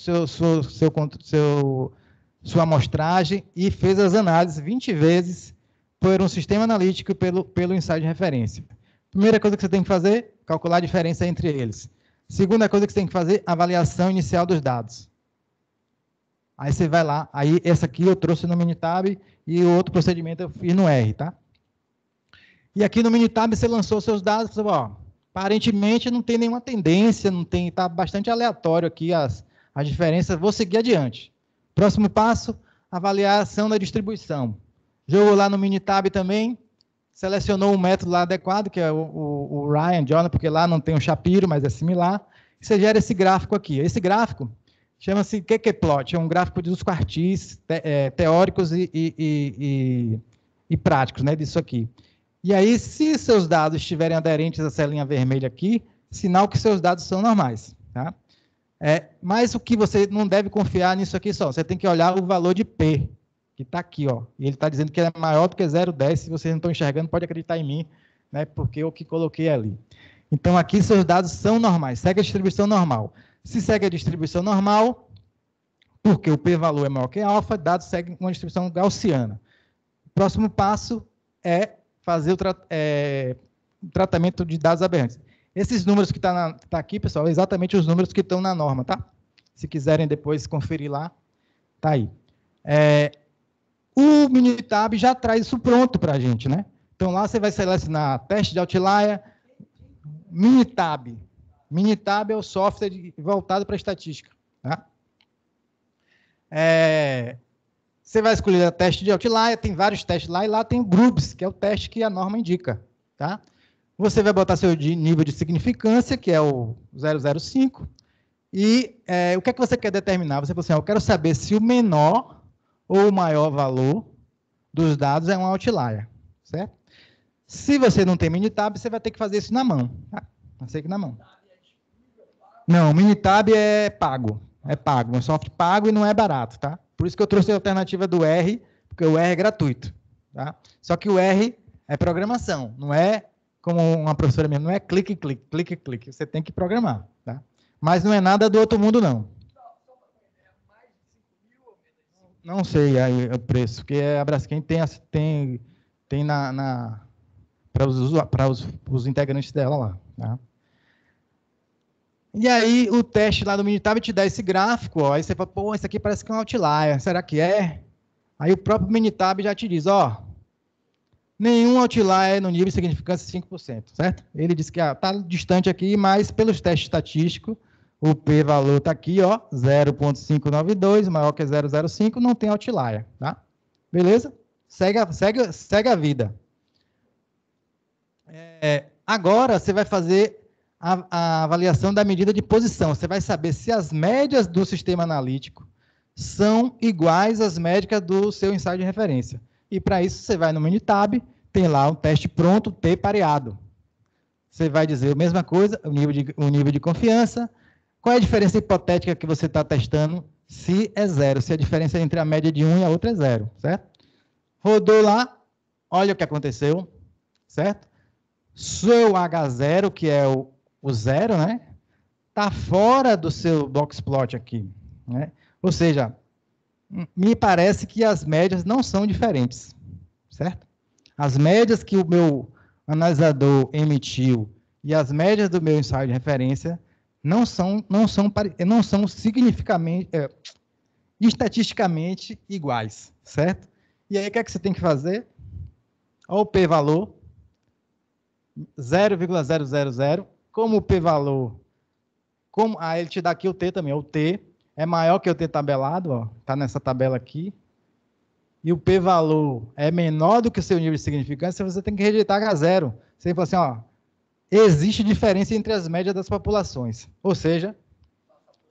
amostragem e fez as análises 20 vezes por um sistema analítico e pelo ensaio de referência. Primeira coisa que você tem que fazer, calcular a diferença entre eles. Segunda coisa que você tem que fazer, avaliação inicial dos dados. Aí você vai lá, aí essa aqui eu trouxe no Minitab e o outro procedimento eu fiz no R, tá? E aqui no Minitab você lançou seus dados, você falou, aparentemente não tem nenhuma tendência, está bastante aleatório aqui as diferenças, vou seguir adiante. Próximo passo, avaliação da distribuição. Jogou lá no Minitab também, selecionou um método lá adequado, que é o Ryan, John, porque lá não tem um Shapiro, mas é similar. E você gera esse gráfico aqui. Esse gráfico chama-se QQ-Plot, é um gráfico dos quartis teóricos e práticos, né, disso aqui. E aí, se seus dados estiverem aderentes a essa linha vermelha aqui, sinal que seus dados são normais. Tá? Mas o que você não deve confiar nisso aqui só, você tem que olhar o valor de P, que está aqui, ó, e ele está dizendo que é maior do que 0,10, se vocês não estão enxergando, pode acreditar em mim, né, porque eu que coloquei ali. Então, aqui seus dados são normais, segue a distribuição normal. Se segue a distribuição normal, porque o p-valor é maior que alfa, dados seguem uma distribuição gaussiana. O próximo passo é fazer o tratamento de dados aberrantes. Esses números que tá aqui, pessoal, é exatamente os números que estão na norma, tá? Se quiserem depois conferir lá, tá aí. O Minitab já traz isso pronto para a gente, né? Então, lá você vai selecionar teste de outlier, Minitab. Minitab é o software voltado para estatística. Tá? Você vai escolher o teste de outlier, tem vários testes lá, e lá tem o groups, que é o teste que a norma indica. Tá? Você vai botar seu nível de significância, que é o 0,05, e o que é que você quer determinar? Você fala assim, eu quero saber se o menor ou o maior valor dos dados é um outlier, certo? Se você não tem Minitab, você vai ter que fazer isso na mão. Tá? Não sei que na mão. Não, o Minitab é pago, é um software pago e não é barato, tá? Por isso que eu trouxe a alternativa do R, porque o R é gratuito, tá? Só que o R é programação, não é como uma professora mesmo, não é clique, clique, clique, clique, você tem que programar, tá? Mas não é nada do outro mundo, não. Não sei aí o preço, porque a Braskem tem para os integrantes dela lá. Tá? E aí, o teste lá do Minitab te dá esse gráfico, ó, aí você fala, pô, isso aqui parece que é um outlier, será que é? Aí o próprio Minitab já te diz, ó, nenhum outlier no nível de significância 5%, certo? Ele diz que está distante aqui, mas pelos testes estatísticos, o p-valor está aqui, ó, 0,592, maior que 0,05, não tem outlier, tá? Beleza? Segue a vida. Agora, você vai fazer a avaliação da medida de posição. Você vai saber se as médias do sistema analítico são iguais às médias do seu ensaio de referência. E, para isso, você vai no Minitab, tem lá um teste pronto, P pareado. Você vai dizer a mesma coisa, o nível de confiança. Qual é a diferença hipotética que você está testando? Se é zero, se a diferença entre a média de 1 e a outra é zero, certo? Rodou lá, olha o que aconteceu, certo? Seu H0, que é o zero, né? Está fora do seu boxplot aqui, né? Ou seja, me parece que as médias não são diferentes, certo? As médias que o meu analisador emitiu e as médias do meu ensaio de referência não são significativamente, estatisticamente iguais, certo? E aí, o que é que você tem que fazer? Olha o p-valor, 0,000, como o p-valor, ele te dá aqui o t também, o t é maior que o t tabelado, está nessa tabela aqui, e o p-valor é menor do que o seu nível de significância, você tem que rejeitar H0. Você fala assim, ó, existe diferença entre as médias das populações. Ou seja,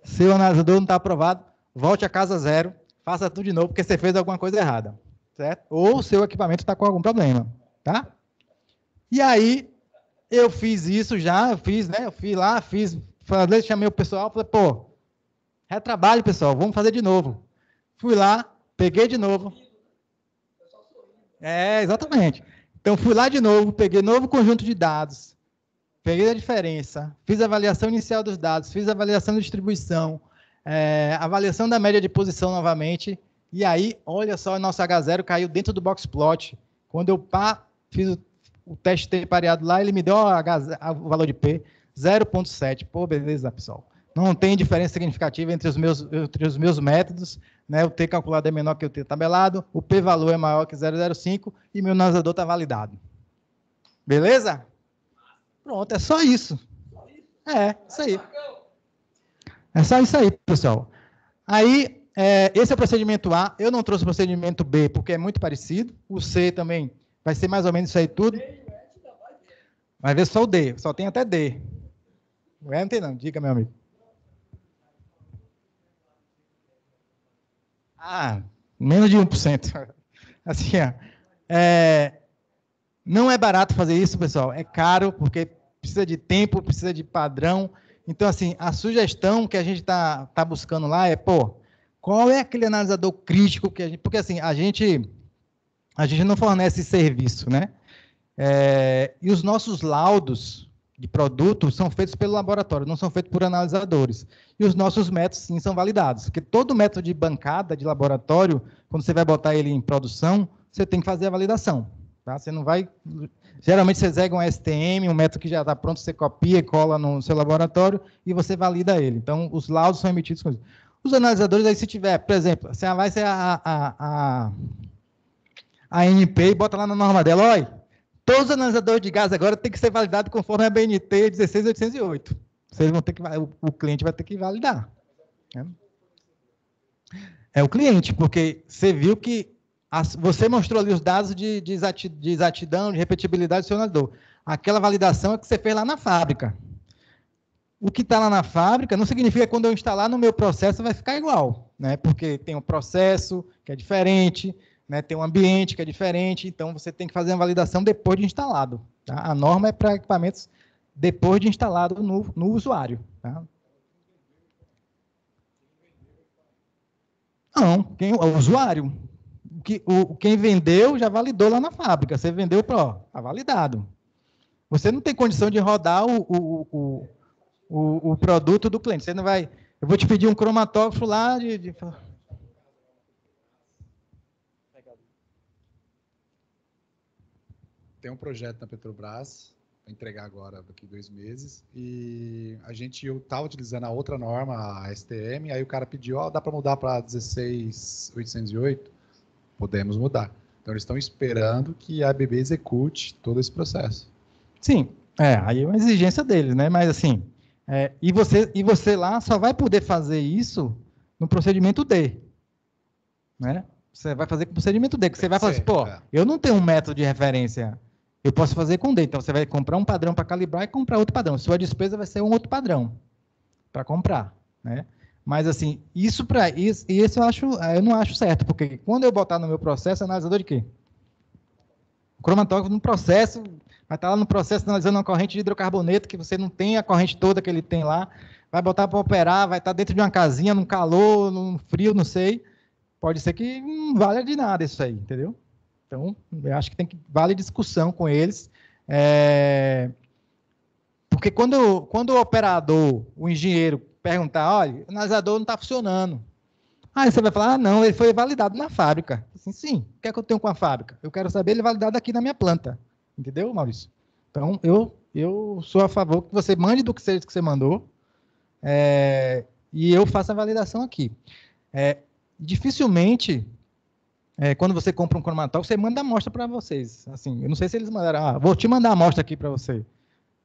se o analisador não está aprovado, volte a casa zero, faça tudo de novo, porque você fez alguma coisa errada, certo? Ou o seu equipamento está com algum problema, tá? E aí, eu fiz isso já, eu fui lá, falei, chamei o pessoal, falei, pô, retrabalho, pessoal, vamos fazer de novo. Fui lá, peguei de novo. Exatamente. Então, fui lá de novo, peguei novo conjunto de dados, peguei a diferença, fiz a avaliação inicial dos dados, fiz a avaliação de distribuição, avaliação da média de posição novamente, e aí, olha só, o nosso H0 caiu dentro do boxplot. Quando eu fiz o teste T pareado lá, ele me deu o valor de P, 0,7. Pô, beleza, pessoal. Não tem diferença significativa entre os meus métodos, né? O T calculado é menor que o T tabelado, o P-valor é maior que 0,05 e meu analisador está validado. Beleza? Pronto, é só isso. Isso aí. É só isso aí, pessoal. Aí, esse é o procedimento A. Eu não trouxe o procedimento B, porque é muito parecido. O C também vai ser mais ou menos isso aí tudo. Vai ver só o D. Só tem até D. Não tem não. Diga, meu amigo. Menos de 1%. Assim, não é barato fazer isso, pessoal. É caro, porque precisa de tempo, precisa de padrão. Então, assim, a sugestão que a gente tá buscando lá é, qual é aquele analisador crítico que a gente... Porque, assim, a gente não fornece serviço, né? E os nossos laudos de produto são feitos pelo laboratório, não são feitos por analisadores. E os nossos métodos, sim, são validados. Porque todo método de bancada, de laboratório, quando você vai botar ele em produção, você tem que fazer a validação. Tá? Você não vai... Geralmente, você pega um STM, um método que já está pronto, você copia e cola no seu laboratório e você valida ele. Então, os laudos são emitidos com isso. Os analisadores, aí, se tiver, por exemplo, você vai ser a ANP e bota lá na norma dela, olha, todos os analisadores de gás agora têm que ser validados conforme a BNT 16808. Vocês vão ter que, o cliente vai ter que validar. É o cliente, porque você viu que você mostrou ali os dados de exatidão, de repetibilidade do seu analisador. Aquela validação é que você fez lá na fábrica. O que está lá na fábrica não significa que quando eu instalar no meu processo vai ficar igual, né? Porque tem um processo que é diferente, né? Tem um ambiente que é diferente, então você tem que fazer a validação depois de instalado. Tá? A norma é para equipamentos depois de instalado no usuário. Tá? Não, o usuário. Quem vendeu já validou lá na fábrica. Você vendeu para validado. Você não tem condição de rodar o produto do cliente. Você não vai... Eu vou te pedir um cromatógrafo lá Tem um projeto na Petrobras, para entregar agora, daqui 2 meses, e a gente estava utilizando a outra norma, a STM, aí o cara pediu, dá para mudar para 16808? Podemos mudar. Então, eles estão esperando que a ABB execute todo esse processo. Sim, aí é uma exigência deles, né? Mas, assim, e você lá só vai poder fazer isso no procedimento D, né? Você vai fazer com o procedimento D, que você vai falar assim, eu não tenho um método de referência, eu posso fazer com D, então você vai comprar um padrão para calibrar e comprar outro padrão. Sua despesa vai ser um outro padrão para comprar, né? Mas, assim, isso eu não acho certo, porque quando eu botar no meu processo, analisador de quê? O cromatógrafo no processo, vai estar lá no processo analisando uma corrente de hidrocarboneto, que você não tem a corrente toda que ele tem lá, vai botar para operar, vai estar dentro de uma casinha, num calor, num frio, não sei. Pode ser que não valha de nada isso aí, entendeu? Então, eu acho que vale discussão com eles. Porque quando o operador, o engenheiro, perguntar, olha, o analisador não está funcionando. Aí você vai falar, não, ele foi validado na fábrica. Assim, sim, o que é que eu tenho com a fábrica? Eu quero saber ele validado aqui na minha planta. Entendeu, Maurício? Então, eu sou a favor que você mande do que você mandou, e eu faço a validação aqui. Dificilmente, quando você compra um cromatógrafo, você manda a amostra para vocês. Assim, eu não sei se eles mandaram, vou te mandar a amostra aqui para você.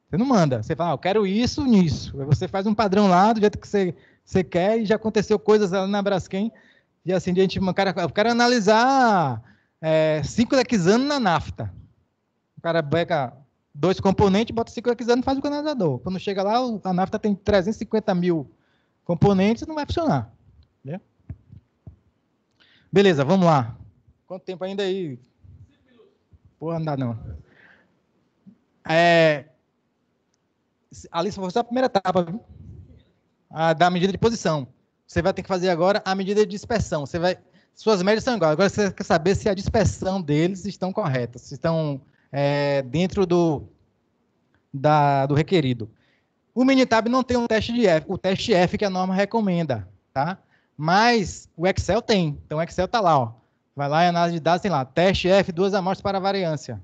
Você não manda, você fala, eu quero isso, nisso. Aí você faz um padrão lá, do jeito que você quer, e já aconteceu coisas lá na Braskem, e assim, eu quero analisar 5-hexano na nafta. O cara pega 2 componentes, bota 5-hexano e faz o canalizador. Quando chega lá, a nafta tem 350 mil componentes, não vai funcionar. Né? Beleza, vamos lá. Quanto tempo ainda aí? 5 minutos. Porra, não dá não. Ali só foi a primeira etapa, viu? Da medida de posição. Você vai ter que fazer agora a medida de dispersão. Suas médias são iguais. Agora você quer saber se a dispersão deles estão corretas, se estão dentro do requerido. O Minitab não tem um teste de F, o teste F que a norma recomenda, tá? Mas o Excel tem. Então o Excel está lá, ó. Vai lá em análise de dados, tem lá, teste F, 2 amostras para variância.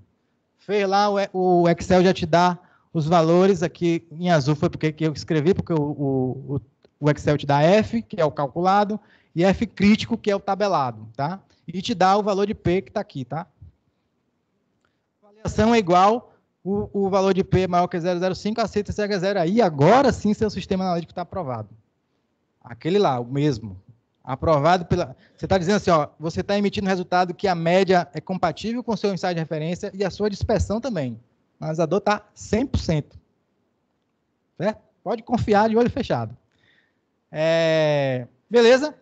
Fez lá, o Excel já te dá os valores aqui em azul, foi porque eu escrevi, porque o Excel te dá F, que é o calculado, e F crítico, que é o tabelado, tá? E te dá o valor de P que está aqui, tá? A avaliação é igual, o valor de P é maior que 0,05, aceita segue a 0 aí, agora sim seu sistema analítico está aprovado. Aquele lá, o mesmo. Aprovado pela... Você está dizendo assim, ó, você está emitindo resultado que a média é compatível com o seu ensaio de referência e a sua dispersão também. O analisador está 100%. Certo? Pode confiar de olho fechado. Beleza?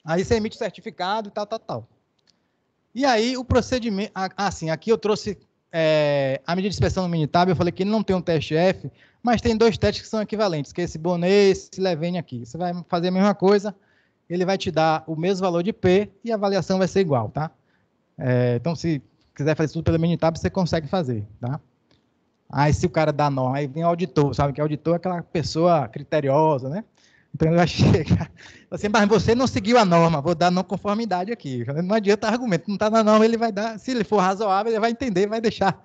Aí você emite o certificado e tal. E aí o procedimento... Assim, aqui eu trouxe a medida de dispersão no Minitab, eu falei que ele não tem um teste F, mas tem 2 testes que são equivalentes, que é esse Bonnet e esse Levene aqui. Você vai fazer a mesma coisa, ele vai te dar o mesmo valor de P e a avaliação vai ser igual, tá? Então, se quiser fazer tudo pelo Minitab, você consegue fazer, tá? Aí, se o cara dá norma, aí vem o auditor, sabe que o auditor é aquela pessoa criteriosa, né? Então, ele vai chegar assim, mas você não seguiu a norma, vou dar não conformidade aqui. Não adianta argumento, não está na norma, ele vai dar, se ele for razoável, ele vai entender, vai deixar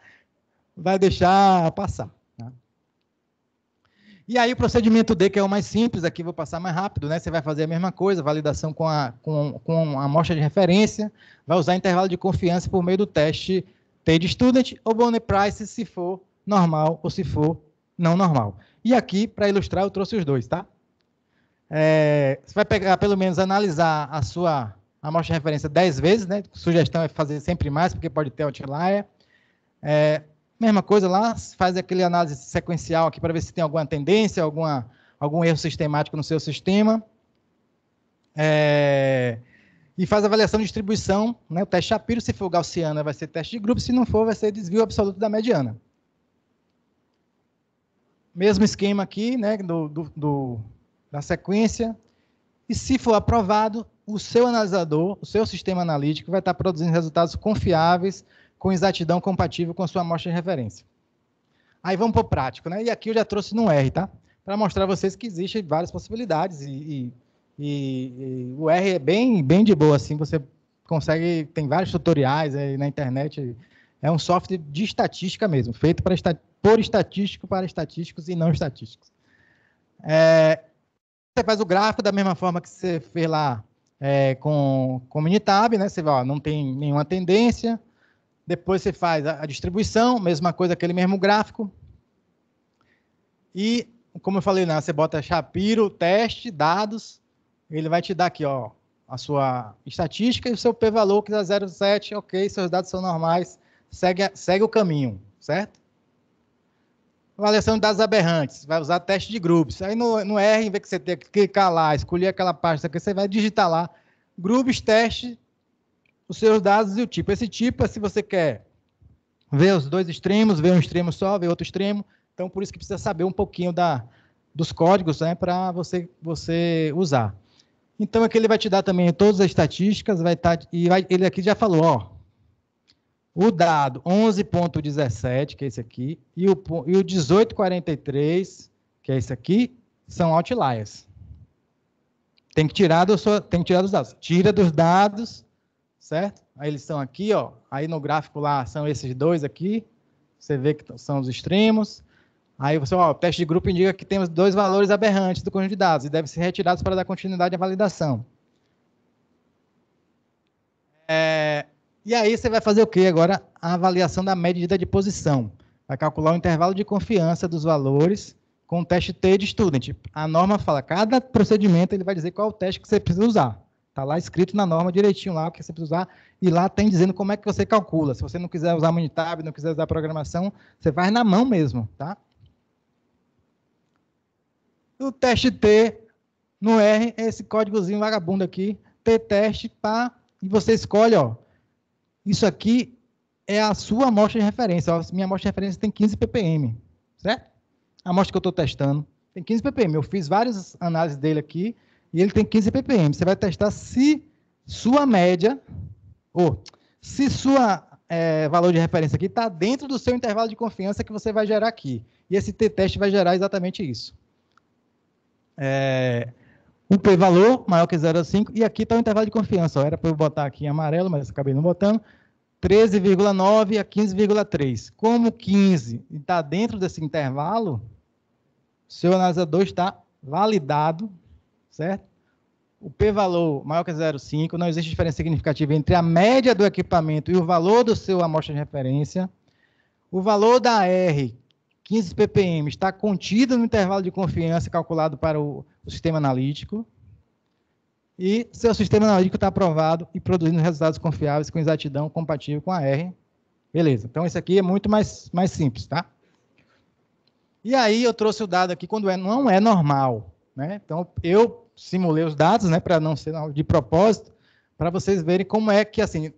passar. Tá? E aí, o procedimento D, que é o mais simples, aqui vou passar mais rápido, né? Você vai fazer a mesma coisa, validação com a amostra de referência, vai usar intervalo de confiança por meio do teste T de Student ou Bonnet Price, se for normal ou se for não normal. E aqui, para ilustrar, eu trouxe os dois, tá? Você vai pegar, pelo menos, analisar a sua amostra de referência 10 vezes, né? Sugestão é fazer sempre mais, porque pode ter outlier. Mesma coisa lá, faz aquele análise sequencial aqui para ver se tem alguma tendência, algum erro sistemático no seu sistema. E faz a avaliação de distribuição, né? O teste Shapiro, se for gaussiana, vai ser teste de grupo, se não for, vai ser desvio absoluto da mediana. Mesmo esquema aqui, né? Da sequência, e se for aprovado, o seu analisador, o seu sistema analítico vai estar produzindo resultados confiáveis, com exatidão compatível com a sua amostra de referência. Aí vamos para o prático, né? E aqui eu já trouxe no R, tá? Para mostrar a vocês que existem várias possibilidades, e o R é bem de boa, assim, você consegue, tem vários tutoriais aí na internet, é um software de estatística mesmo, feito por estatístico para estatísticos e não estatísticos. Você faz o gráfico da mesma forma que você fez lá com o Minitab, né? Você vai, ó, não tem nenhuma tendência. Depois você faz a distribuição, mesma coisa, aquele mesmo gráfico. E, como eu falei, né, você bota Shapiro, teste, dados, ele vai te dar aqui, ó, a sua estatística e o seu p-valor, que dá 0,7, ok, seus dados são normais, segue o caminho, certo? Avaliação de dados aberrantes, vai usar teste de grupos. Aí no R, em vez de você ter que clicar lá, escolher aquela pasta que você vai digitar lá, grupos, teste, os seus dados e o tipo. Esse tipo é se você quer ver os dois extremos, ver um extremo só, ver outro extremo. Então, por isso que precisa saber um pouquinho dos códigos, né, para você usar. Então, aqui ele vai te dar também todas as estatísticas, ele aqui já falou, ó, o dado 11.17, que é esse aqui, e o 18.43, que é esse aqui, são outliers. Tem que tirar dos dados. Tira dos dados, certo? Aí eles estão aqui, ó. Aí no gráfico lá são esses dois aqui. Você vê que são os extremos. Aí você, ó, o teste de grupo indica que temos 2 valores aberrantes do conjunto de dados e devem ser retirados para dar continuidade à validação. E aí você vai fazer o quê? Agora, a avaliação da medida de posição. Vai calcular o intervalo de confiança dos valores com o teste T de student. A norma fala, cada procedimento ele vai dizer qual é o teste que você precisa usar. Está lá escrito na norma direitinho lá o que você precisa usar, e lá tem dizendo como é que você calcula. Se você não quiser usar Minitab, não quiser usar programação, você vai na mão mesmo, tá? O teste T no R é esse códigozinho vagabundo aqui, T-teste, pá, e você escolhe, ó, isso aqui é a sua amostra de referência. Ó, minha amostra de referência tem 15 ppm, certo? A amostra que eu estou testando tem 15 ppm. Eu fiz várias análises dele aqui e ele tem 15 ppm. Você vai testar se sua média, ou se sua valor de referência aqui está dentro do seu intervalo de confiança que você vai gerar aqui. E esse t-teste vai gerar exatamente isso. O p-valor maior que 0,5, e aqui está o intervalo de confiança. Ó, era para eu botar aqui em amarelo, mas acabei não botando. 13,9 a 15,3. Como 15 está dentro desse intervalo, seu analisador está validado, certo? O p-valor maior que 0,5, não existe diferença significativa entre a média do equipamento e o valor do seu amostra de referência. O valor da R, 15 ppm, está contido no intervalo de confiança calculado para o sistema analítico. E seu sistema analítico está aprovado e produzindo resultados confiáveis com exatidão compatível com a R. Beleza. Então, esse aqui é muito mais simples, tá? E aí, eu trouxe o dado aqui quando não é normal, né? Então, eu simulei os dados, né, para não ser de propósito, para vocês verem como é que, assim...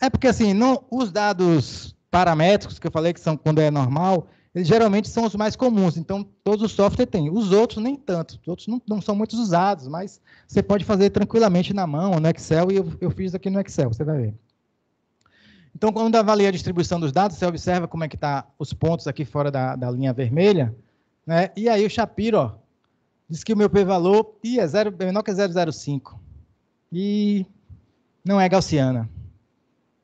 porque, assim, os dados paramétricos que eu falei que são quando é normal, eles geralmente são os mais comuns, então todos os softwares têm. Os outros nem tanto, os outros não são muito usados, mas você pode fazer tranquilamente na mão, no Excel, e eu fiz aqui no Excel, você vai ver. Então, quando avalia a distribuição dos dados, você observa como é que está os pontos aqui fora da linha vermelha, né? E aí o Shapiro, ó, diz que o meu p-valor é menor que 0,05, e não é gaussiana.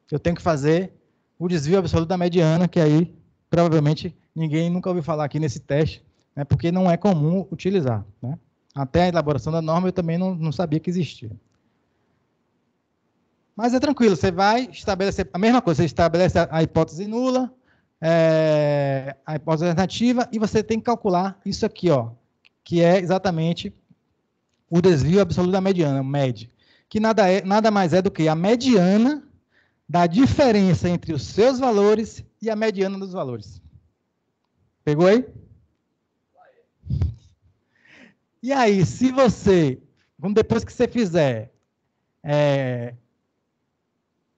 Eu tenho que fazer o desvio absoluto da mediana, que aí, provavelmente, ninguém nunca ouviu falar aqui nesse teste, né, porque não é comum utilizar, né? Até a elaboração da norma eu também não sabia que existia. Mas é tranquilo, você vai estabelecer a mesma coisa, você estabelece a hipótese nula, a hipótese alternativa, e você tem que calcular isso aqui, ó, que é exatamente o desvio absoluto da mediana, MED, que nada mais é do que a mediana da diferença entre os seus valores e a mediana dos valores. Pegou aí? E aí, se você, depois que você fizer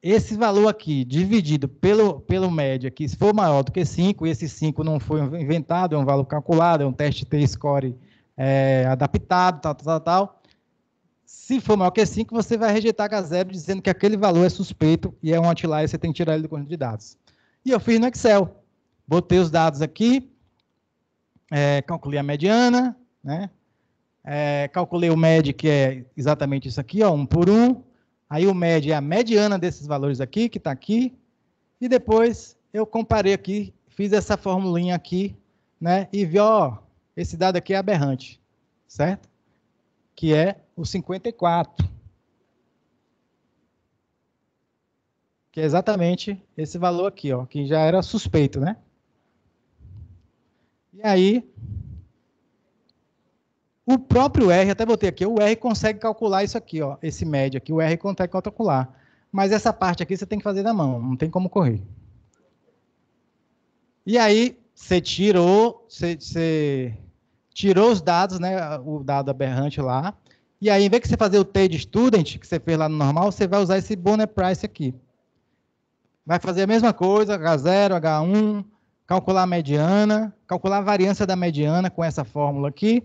esse valor aqui dividido pelo médio aqui, se for maior do que 5, e esse 5 não foi inventado, é um valor calculado, é um teste T-score adaptado, tal. Se for maior que 5, você vai rejeitar H0 dizendo que aquele valor é suspeito e é um outlier, você tem que tirar ele do conjunto de dados. E eu fiz no Excel. Botei os dados aqui, calculei a mediana, né? Calculei o MED, que é exatamente isso aqui, ó, 1 por 1. Aí o MED é a mediana desses valores aqui, que está aqui. E depois eu comparei aqui, fiz essa formulinha aqui, né? E vi, ó, esse dado aqui é aberrante, certo? Que é o 54. Que é exatamente esse valor aqui, ó, que já era suspeito, né? E aí, o próprio R, até botei aqui, o R consegue calcular isso aqui, ó, esse médio aqui, o R consegue calcular. Mas essa parte aqui você tem que fazer na mão, não tem como correr. E aí, você tirou os dados, né, o dado aberrante lá, e aí, em vez de você fazer o T de student, que você fez lá no normal, você vai usar esse Bonner Price aqui. Vai fazer a mesma coisa, H0, H1, calcular a mediana, calcular a variância da mediana com essa fórmula aqui,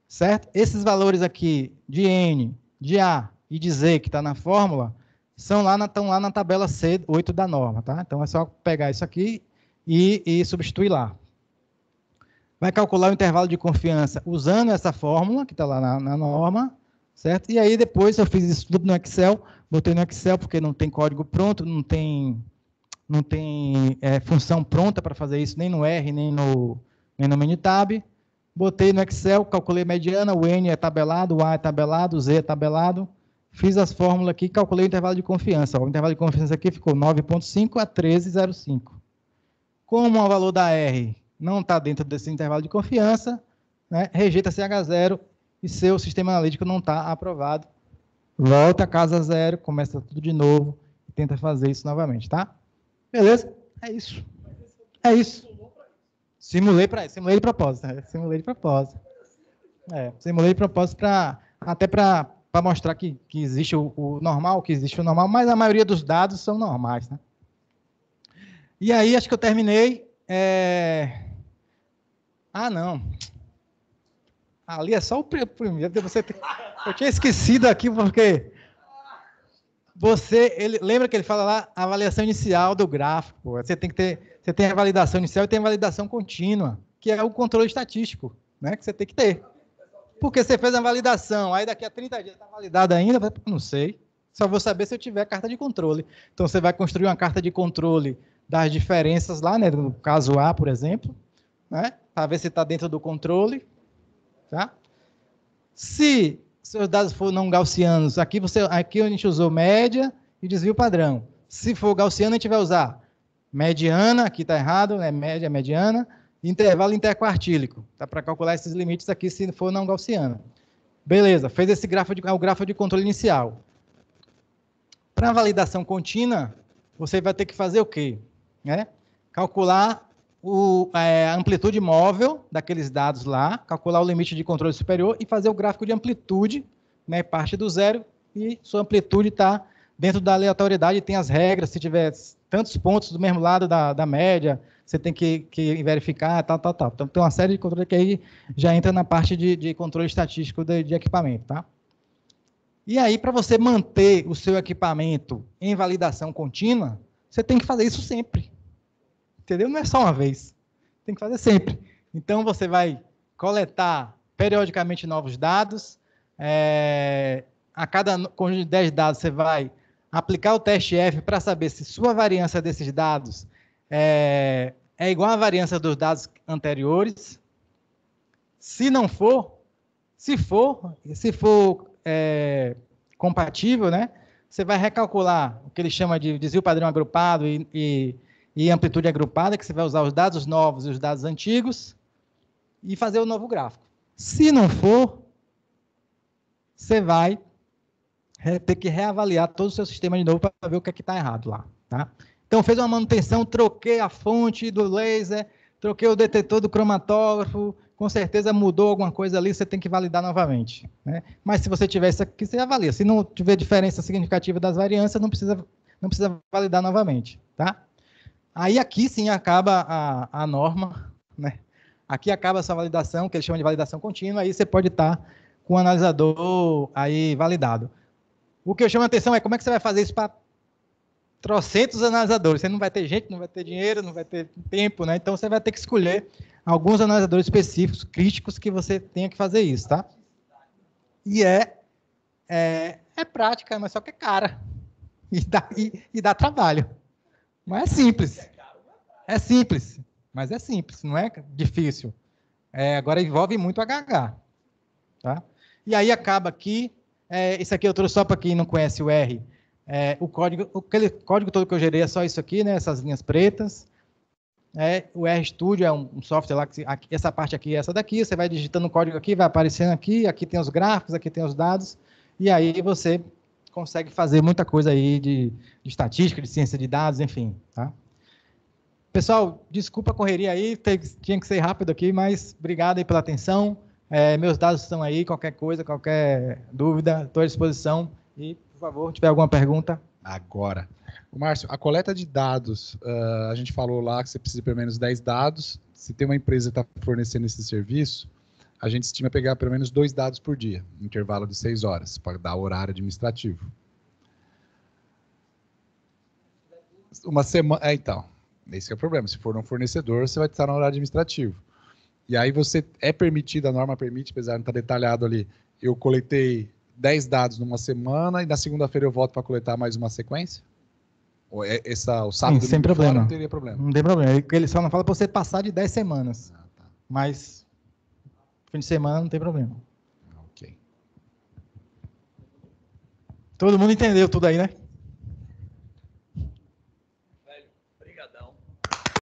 certo? Esses valores aqui de N, de A e de Z, que está na fórmula, estão lá na tabela C8 da norma, tá? Então, é só pegar isso aqui e substituir lá. Vai calcular o intervalo de confiança usando essa fórmula, que está lá na norma, certo? E aí, depois, eu fiz isso tudo no Excel, botei no Excel, porque não tem código pronto, não não tem função pronta para fazer isso, nem no R, nem no Minitab. Botei no Excel, calculei mediana, o N é tabelado, o A é tabelado, o Z é tabelado. Fiz as fórmulas aqui, calculei o intervalo de confiança. O intervalo de confiança aqui ficou 9,5 a 13,05. Como o valor da R não está dentro desse intervalo de confiança, né, rejeita CH0 e seu sistema analítico não está aprovado. Volta a casa zero, começa tudo de novo e tenta fazer isso novamente, tá? Beleza? É isso. É isso. Simulei de propósito. Né? Simulei de propósito. Simulei de propósito até para mostrar que existe o normal, mas a maioria dos dados são normais, né? E aí, acho que eu terminei. Não. Ali é só o primeiro. Eu tinha esquecido aqui, porque lembra que ele fala lá, a avaliação inicial do gráfico. Você tem a validação inicial e tem a validação contínua, que é o controle estatístico, né, que você tem que ter. Porque você fez a validação, aí daqui a 30 dias está validado ainda, não sei. Só vou saber se eu tiver carta de controle. Então, você vai construir uma carta de controle das diferenças lá, né, no caso A, por exemplo, né, para ver se está dentro do controle. Tá? Se seus dados forem não gaussianos, aqui a gente usou média e desvio padrão. Se for gaussiano, a gente vai usar mediana, aqui está errado, né? Média, mediana, intervalo interquartílico, tá? Para calcular esses limites aqui se for não gaussiano. Beleza, fez esse gráfico o gráfico de controle inicial. Para validação contínua, você vai ter que fazer o quê? Né? Calcular a amplitude móvel daqueles dados lá, calcular o limite de controle superior e fazer o gráfico de amplitude, né, parte do zero, e sua amplitude está dentro da aleatoriedade, tem as regras, se tiver tantos pontos do mesmo lado da média, você tem que verificar, tal. Então, tem uma série de controles que aí já entra na parte de controle estatístico de equipamento, tá? E aí, para você manter o seu equipamento em validação contínua, você tem que fazer isso sempre. Entendeu? Não é só uma vez. Tem que fazer sempre. Então, você vai coletar periodicamente novos dados. A cada conjunto de 10 dados, você vai aplicar o teste F para saber se sua variância desses dados é igual à variância dos dados anteriores. Se não for, se for compatível, né, você vai recalcular o que ele chama de desvio padrão agrupado e amplitude agrupada, que você vai usar os dados novos e os dados antigos e fazer o novo gráfico. Se não for, você vai ter que reavaliar todo o seu sistema de novo para ver o que é que está errado lá. Tá? Então, fez uma manutenção, troquei a fonte do laser, troquei o detetor do cromatógrafo, com certeza mudou alguma coisa ali, você tem que validar novamente. Né? Mas se você tiver isso aqui, você avalia. Se não tiver diferença significativa das variâncias, não precisa validar novamente. Tá? Aí aqui sim acaba a norma, né? Aqui acaba essa validação, que eles chamam de validação contínua, aí você pode estar com o analisador aí validado. O que eu chamo a atenção é como é que você vai fazer isso para trocentos analisadores. Você não vai ter gente, não vai ter dinheiro, não vai ter tempo, né? Então você vai ter que escolher alguns analisadores específicos, críticos, que você tenha que fazer isso, tá? E é prática, mas só que é cara. E dá trabalho. Mas é simples. É simples, mas é simples, não é difícil. Agora envolve muito HH. Tá? E aí acaba aqui, isso aqui eu trouxe só para quem não conhece o R, o código, aquele código todo que eu gerei é só isso aqui, né, essas linhas pretas. O RStudio é um software lá, essa parte aqui é essa daqui, você vai digitando o código aqui, vai aparecendo aqui tem os gráficos, aqui tem os dados, e aí você consegue fazer muita coisa aí de estatística, de ciência de dados, enfim, tá? Pessoal, desculpa a correria aí, tinha que ser rápido aqui, mas obrigado aí pela atenção. Meus dados estão aí, qualquer coisa, qualquer dúvida, estou à disposição. E, por favor, se tiver alguma pergunta. Agora. Márcio, a coleta de dados, a gente falou lá que você precisa de pelo menos 10 dados. Se tem uma empresa que está fornecendo esse serviço, a gente estima pegar pelo menos 2 dados por dia, no intervalo de 6 horas, para dar horário administrativo. Uma semana... então, esse que é o problema. Se for um fornecedor, você vai estar no horário administrativo. E aí você é permitido, a norma permite, apesar de não estar detalhado ali, eu coletei 10 dados numa semana e na segunda-feira eu volto para coletar mais uma sequência? O sábado sem problema. Não teria problema. Não tem problema. Ele só não fala para você passar de 10 semanas. Tá. Mas fim de semana não tem problema. Ok. Todo mundo entendeu tudo aí, né?